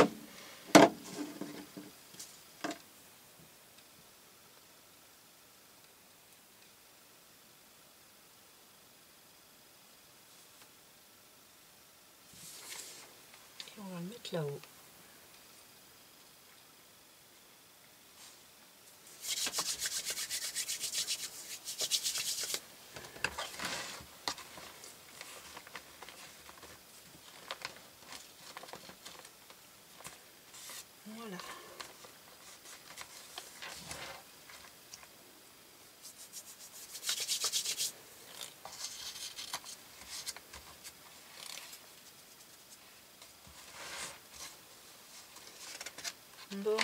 [SPEAKER 1] on va le mettre là-haut. Voilà. Bon.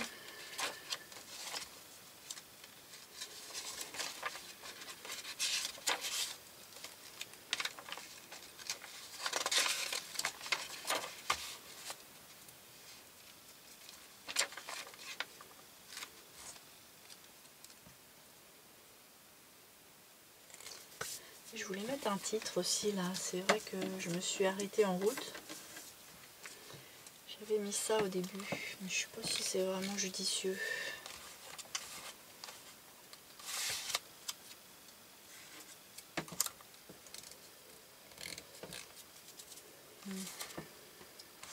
[SPEAKER 1] Je voulais mettre un titre aussi là, c'est vrai que je me suis arrêtée en route. J'avais mis ça au début, mais je sais pas si c'est vraiment judicieux.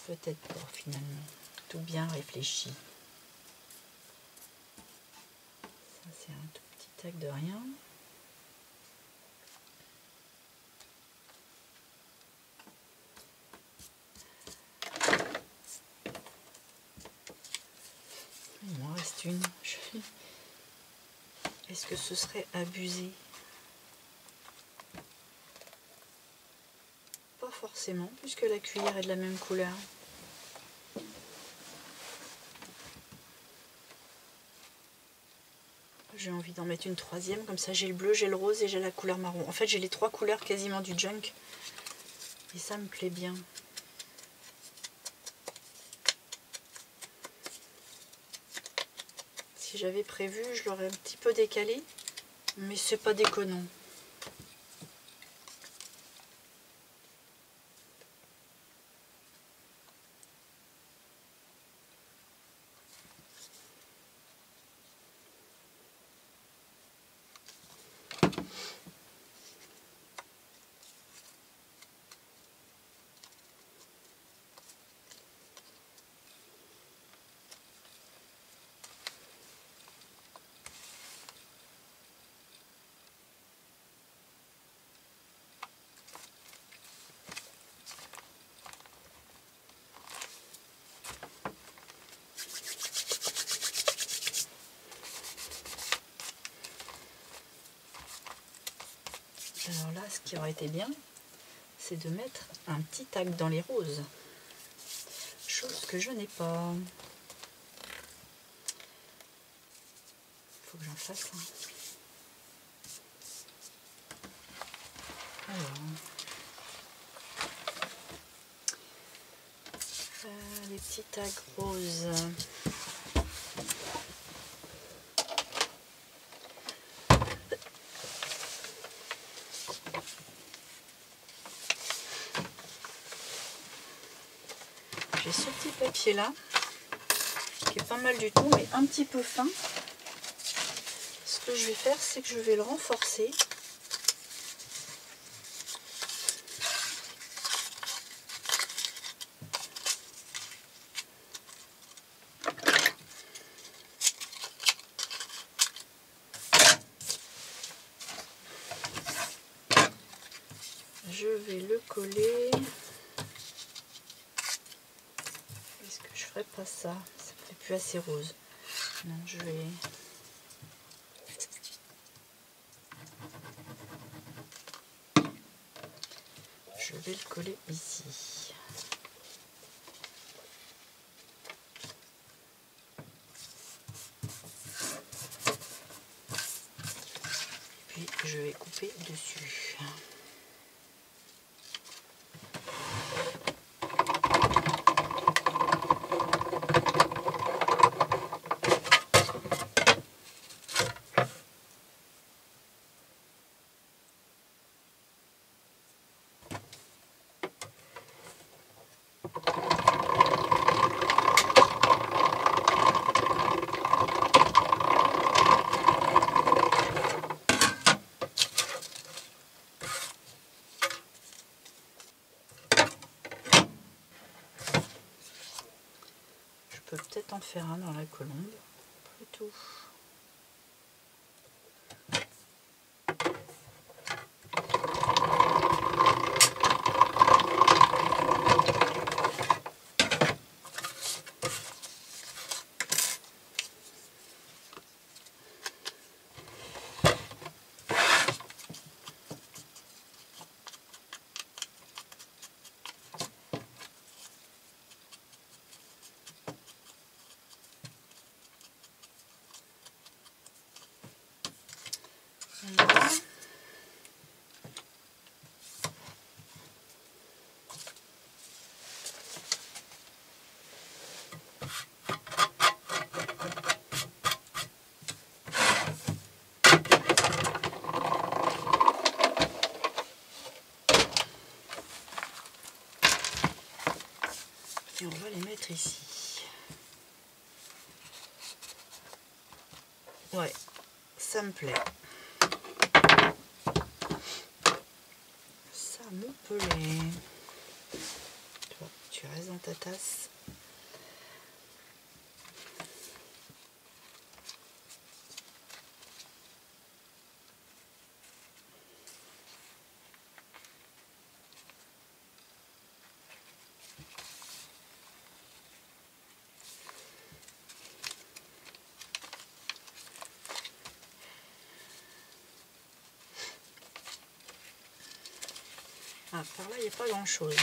[SPEAKER 1] Peut-être pas finalement, tout bien réfléchi. Ça c'est un tout petit tac de rien. Il m'en reste une. Est-ce que ce serait abusé? Pas forcément, puisque la cuillère est de la même couleur. J'ai envie d'en mettre une troisième, comme ça j'ai le bleu, j'ai le rose et j'ai la couleur marron. En fait j'ai les trois couleurs quasiment du junk. Et ça me plaît bien. Si j'avais prévu, je l'aurais un petit peu décalé, mais c'est pas déconnant. Alors là, ce qui aurait été bien, c'est de mettre un petit tag dans les roses. Chose que je n'ai pas. Faut que j'en fasse un. Alors, les petits tags roses. J'ai ce petit papier là, qui est pas mal du tout, mais un petit peu fin. Ce que je vais faire, c'est que je vais le renforcer. Je vais le coller. Est-ce que je ferais pas ça? Ça fait plus assez rose. Non, je vais le coller ici. Puis je vais couper dessus. Je peux peut-être en faire un dans la colombe, plutôt. Voilà. Et on va les mettre ici. Ouais, ça me plaît. Ça me plaît. Toi, tu restes dans ta tasse. Ah, par là, il n'y a pas grand-chose.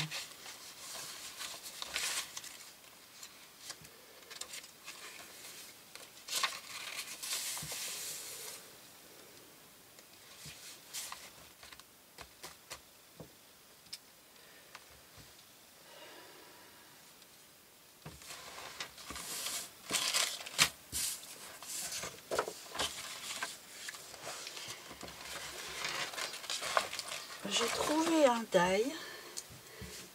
[SPEAKER 1] J'ai trouvé un die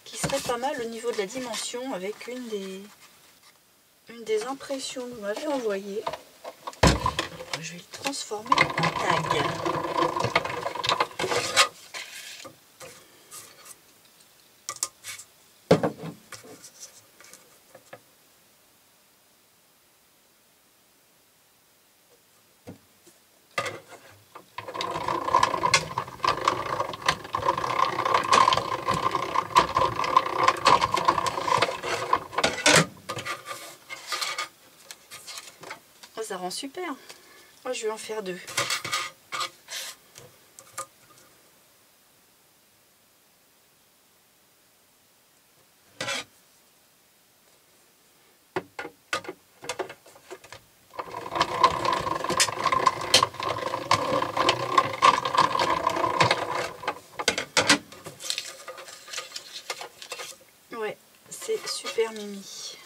[SPEAKER 1] qui serait pas mal au niveau de la dimension avec une des impressions que vous m'avez envoyées. Je vais le transformer en tag. Ça rend super. Moi, je vais en faire deux. ai mis.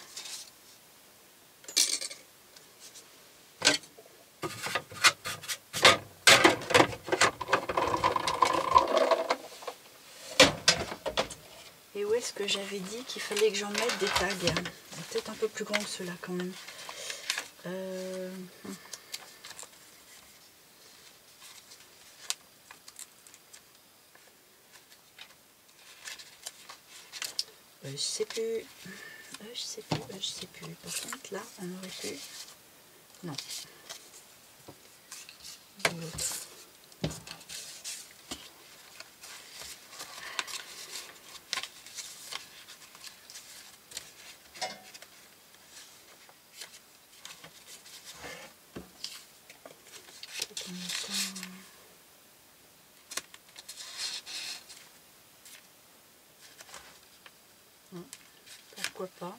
[SPEAKER 1] Et où est-ce que j'avais dit qu'il fallait que j'en mette des tags? Peut-être un peu plus grand que ceux-là quand même. Je sais plus. Je sais plus. Par contre là, on aurait pu. Non. L'autre. Pourquoi pas.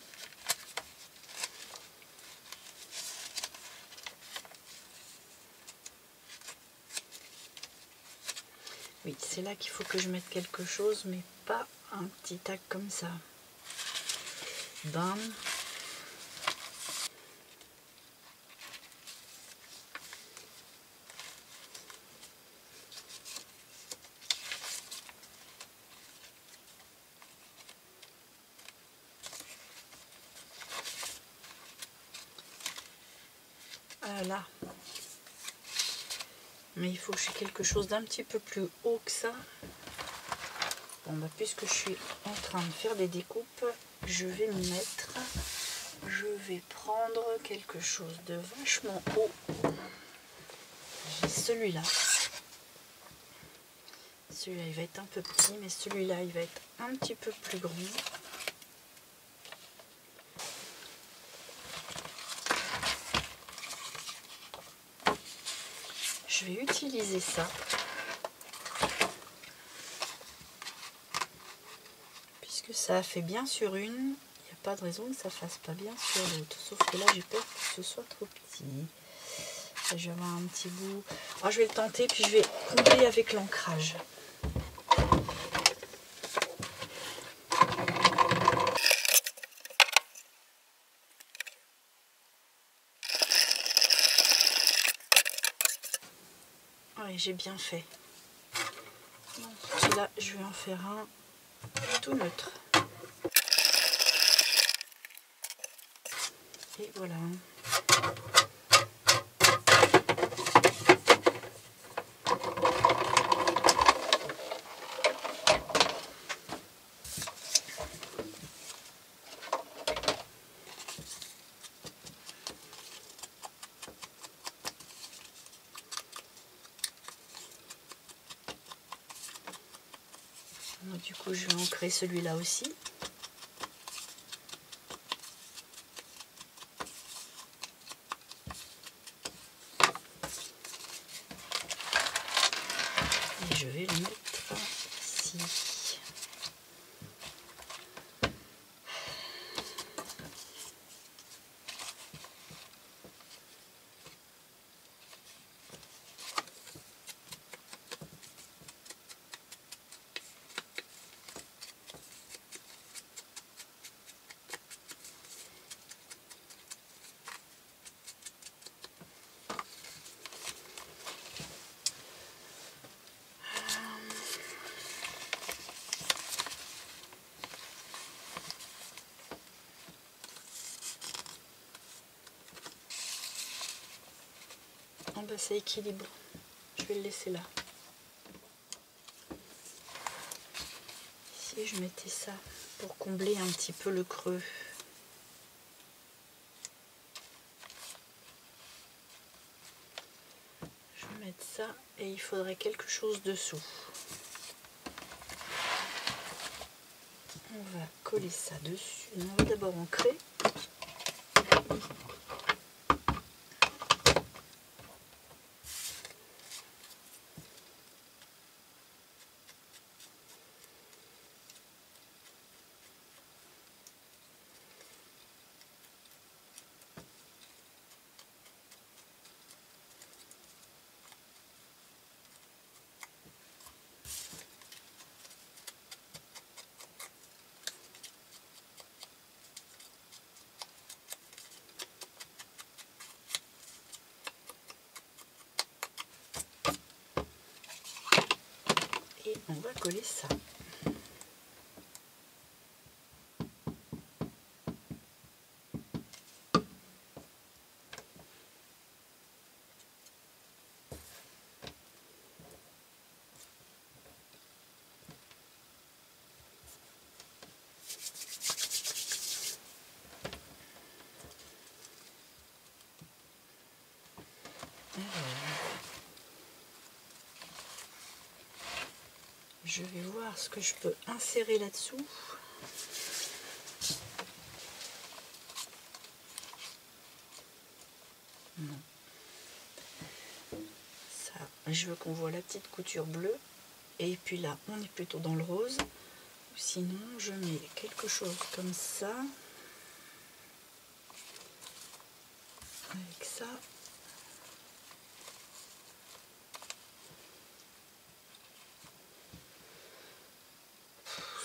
[SPEAKER 1] Oui, c'est là qu'il faut que je mette quelque chose, mais pas un petit tag comme ça. Bam. Là. Mais il faut que j'ai quelque chose d'un petit peu plus haut que ça. Bon, bah, puisque je suis en train de faire des découpes, je vais m'y mettre. Je vais prendre quelque chose de vachement haut. J'ai celui-là. Celui-là, il va être un peu petit, mais celui-là, il va être un petit peu plus grand. Je vais utiliser ça. Puisque ça a fait bien sur une, il n'y a pas de raison que ça fasse pas bien sur l'autre. Sauf que là, j'ai peur que ce soit trop petit. Là, je vais avoir un petit bout. Alors, je vais le tenter, puis je vais combler avec l'ancrage. Oui, j'ai bien fait. Celui-là, je vais en faire un tout neutre. Et voilà. Donc, du coup, je vais ancrer celui-là aussi. Et je vais le mettre ici. Ah bah, ça équilibre. Je vais le laisser là. Ici, je mettais ça pour combler un petit peu le creux. Je vais mettre ça et il faudrait quelque chose dessous. On va coller ça dessus. On va d'abord ancrer. on va coller ça. Je vais voir ce que je peux insérer là-dessous. Non. Ça, je veux qu'on voit la petite couture bleue. Et puis là, on est plutôt dans le rose. Sinon, je mets quelque chose comme ça. Avec ça.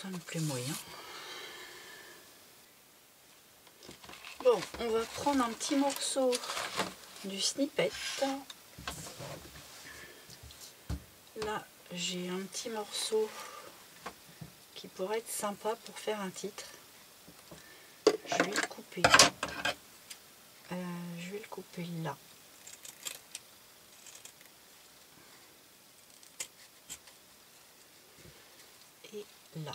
[SPEAKER 1] Ça me plaît moyen. Bon, on va prendre un petit morceau du snippet. Là, j'ai un petit morceau qui pourrait être sympa pour faire un titre. Je vais le couper. Je vais le couper là. Et là.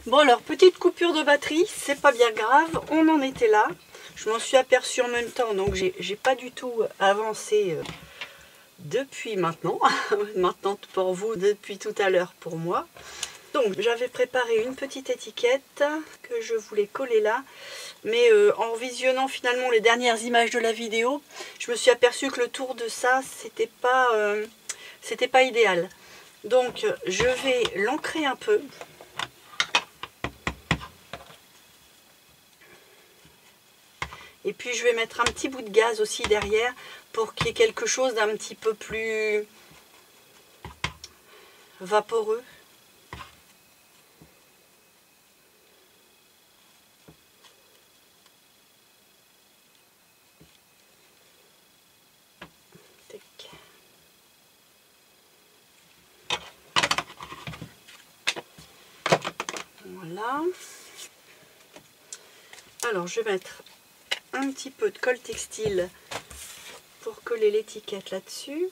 [SPEAKER 1] Bon alors, petite coupure de batterie, c'est pas bien grave, on en était là. Je m'en suis aperçue en même temps, donc j'ai pas du tout avancé depuis maintenant. Maintenant pour vous, depuis tout à l'heure pour moi. Donc j'avais préparé une petite étiquette que je voulais coller là. Mais en visionnant finalement les dernières images de la vidéo, je me suis aperçue que le tour de ça, c'était pas idéal. Donc je vais l'ancrer un peu. Et puis je vais mettre un petit bout de gaz aussi derrière pour qu'il y ait quelque chose d'un petit peu plus vaporeux. Tac. Voilà. Alors je vais mettre un petit peu de colle textile pour coller l'étiquette là-dessus.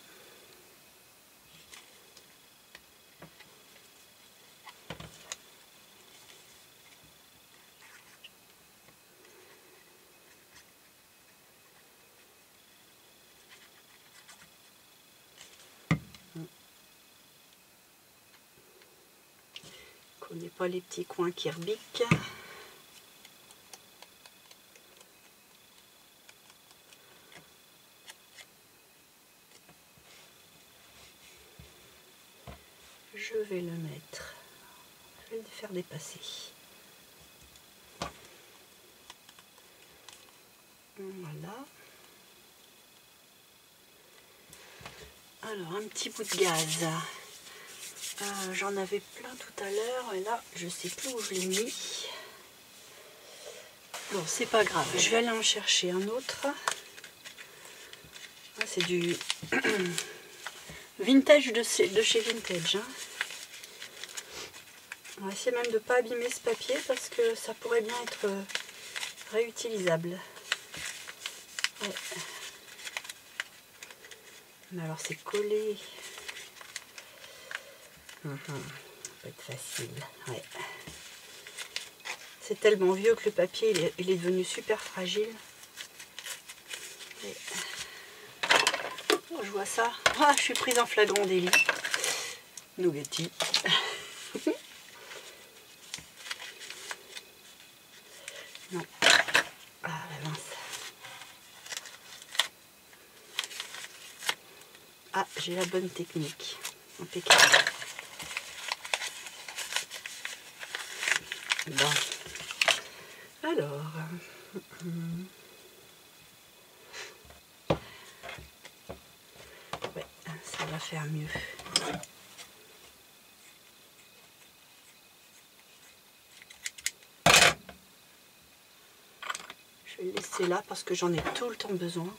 [SPEAKER 1] On ne connaît pas les petits coins qui rebiquent. Je vais le mettre, je vais le faire dépasser. Voilà. Alors un petit bout de gaz. J'en avais plein tout à l'heure et là je sais plus où je l'ai mis. Bon, c'est pas grave, je vais aller en chercher un autre. Ah, c'est du vintage de chez Vintage. Hein. On va essayer même de ne pas abîmer ce papier parce que ça pourrait bien être réutilisable. Ouais. Mais alors c'est collé. Ça peut être facile. Ouais. C'est tellement vieux que le papier il est devenu super fragile. Et... oh, je vois ça. Ah, je suis prise en flagrant délit. Nougatti. Non. Ah la mince. Ah, j'ai la bonne technique. Impeccable. Bon. Alors. faire mieux. Je vais le laisser là parce que j'en ai tout le temps besoin.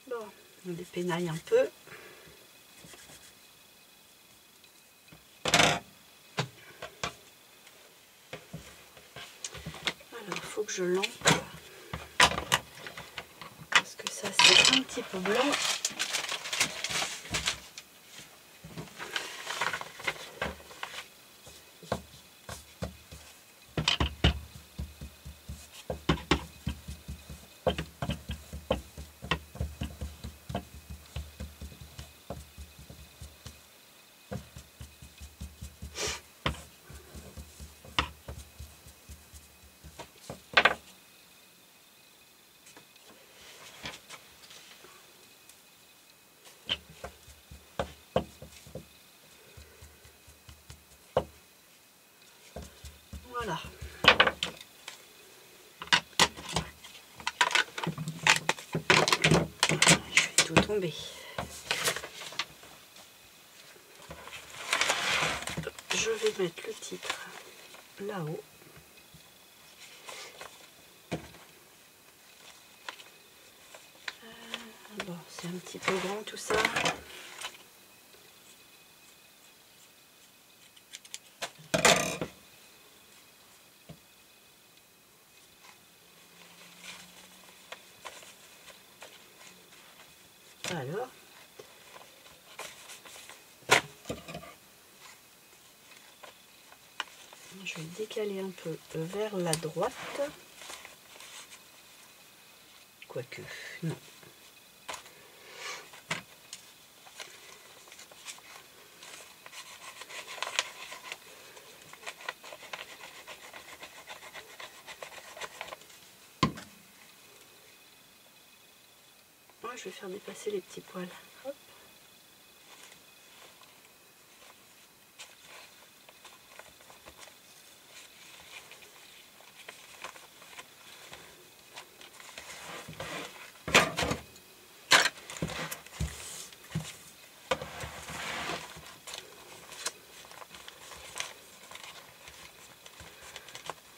[SPEAKER 1] Bon, on dépénaille un peu. Alors, il faut que je lampe parce que ça c'est un petit peu blanc. Voilà. Je vais tout tomber. Je vais mettre le titre là-haut. Bon, c'est un petit peu grand tout ça. Alors, je vais décaler un peu vers la droite. Quoique, non. Moi, je vais faire dépasser les petits poils. Hop.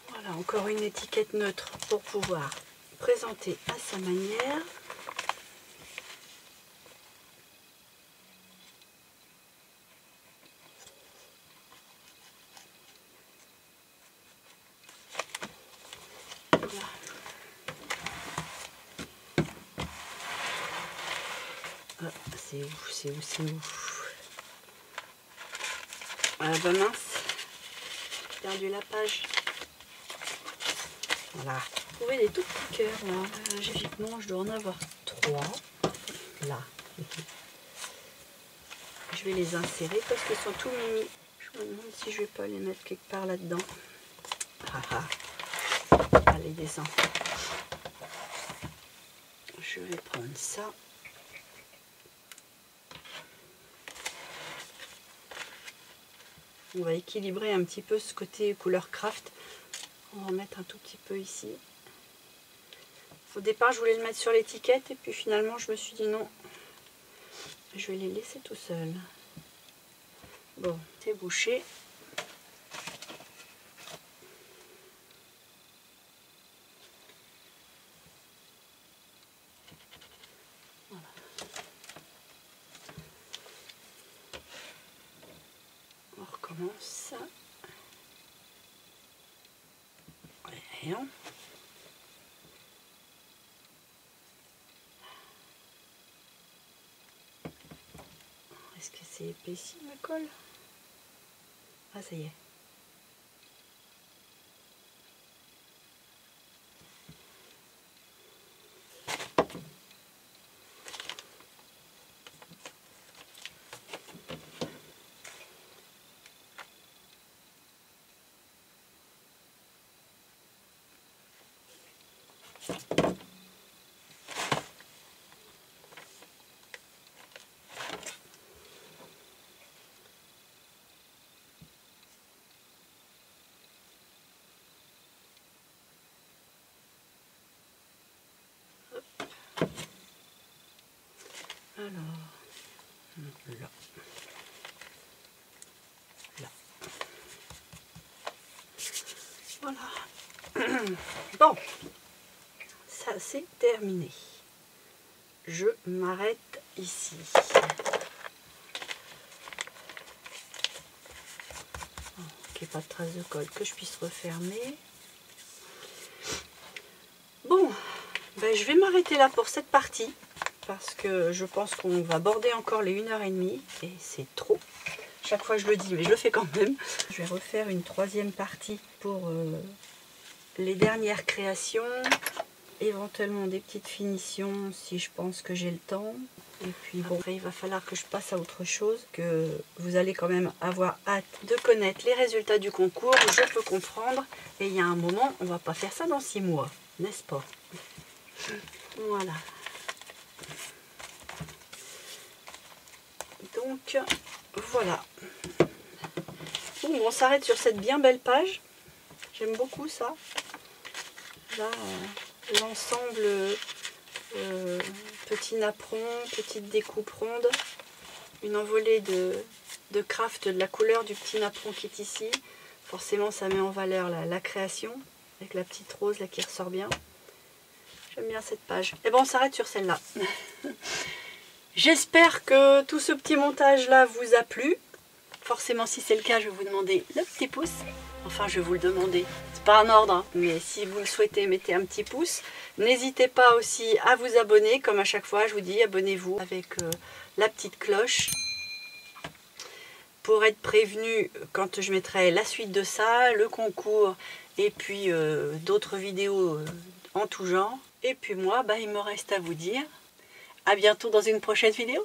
[SPEAKER 1] Voilà, encore une étiquette neutre pour pouvoir présenter à sa manière. Voilà. Ah, c'est où, c'est où, c'est où? Ah bah mince, j'ai perdu la page. Voilà. Trouver des tout petits cœurs là. Logiquement, je dois en avoir 3. Là. Je vais les insérer parce qu'ils sont tout mini. Je me demande si je vais pas les mettre quelque part là-dedans. Ah ah. Allez, descends. Je vais prendre ça. On va équilibrer un petit peu ce côté couleur craft. On va en mettre un tout petit peu ici. Au départ, je voulais le mettre sur l'étiquette et puis finalement, je me suis dit non. Je vais les laisser tout seuls. Bon, c'est bouché. Voilà. On recommence. Rien. Est-ce que c'est épaissi ma colle? Ah, ça y est. Alors, là. Là. Voilà. Bon, ça c'est terminé. Je m'arrête ici. Qu'il n'y ait pas de traces de colle, que je puisse refermer. Bon, ben, je vais m'arrêter là pour cette partie. Parce que je pense qu'on va border encore les 1h30. Et c'est trop. Chaque fois je le dis, mais je le fais quand même. Je vais refaire une troisième partie pour les dernières créations. Éventuellement des petites finitions si je pense que j'ai le temps. Et puis bon, après il va falloir que je passe à autre chose, que vous allez quand même avoir hâte de connaître les résultats du concours, je peux comprendre. Et il y a un moment, on va pas faire ça dans 6 mois, n'est-ce pas? Voilà. Donc voilà. Bon, on s'arrête sur cette bien belle page. J'aime beaucoup ça. Là, l'ensemble petit napperon, petite découpe ronde, une envolée de craft de la couleur du petit napperon qui est ici. Forcément, ça met en valeur la création, avec la petite rose là qui ressort bien. J'aime bien cette page. Et bon, on s'arrête sur celle-là. J'espère que tout ce petit montage-là vous a plu. Forcément, si c'est le cas, je vais vous demander le petit pouce. Enfin, je vais vous le demander. C'est pas un ordre, hein, mais si vous le souhaitez, mettez un petit pouce. N'hésitez pas aussi à vous abonner. Comme à chaque fois, je vous dis, abonnez-vous avec la petite cloche pour être prévenu quand je mettrai la suite de ça, le concours et puis d'autres vidéos en tout genre. Et puis moi, bah, il me reste à vous dire à bientôt dans une prochaine vidéo.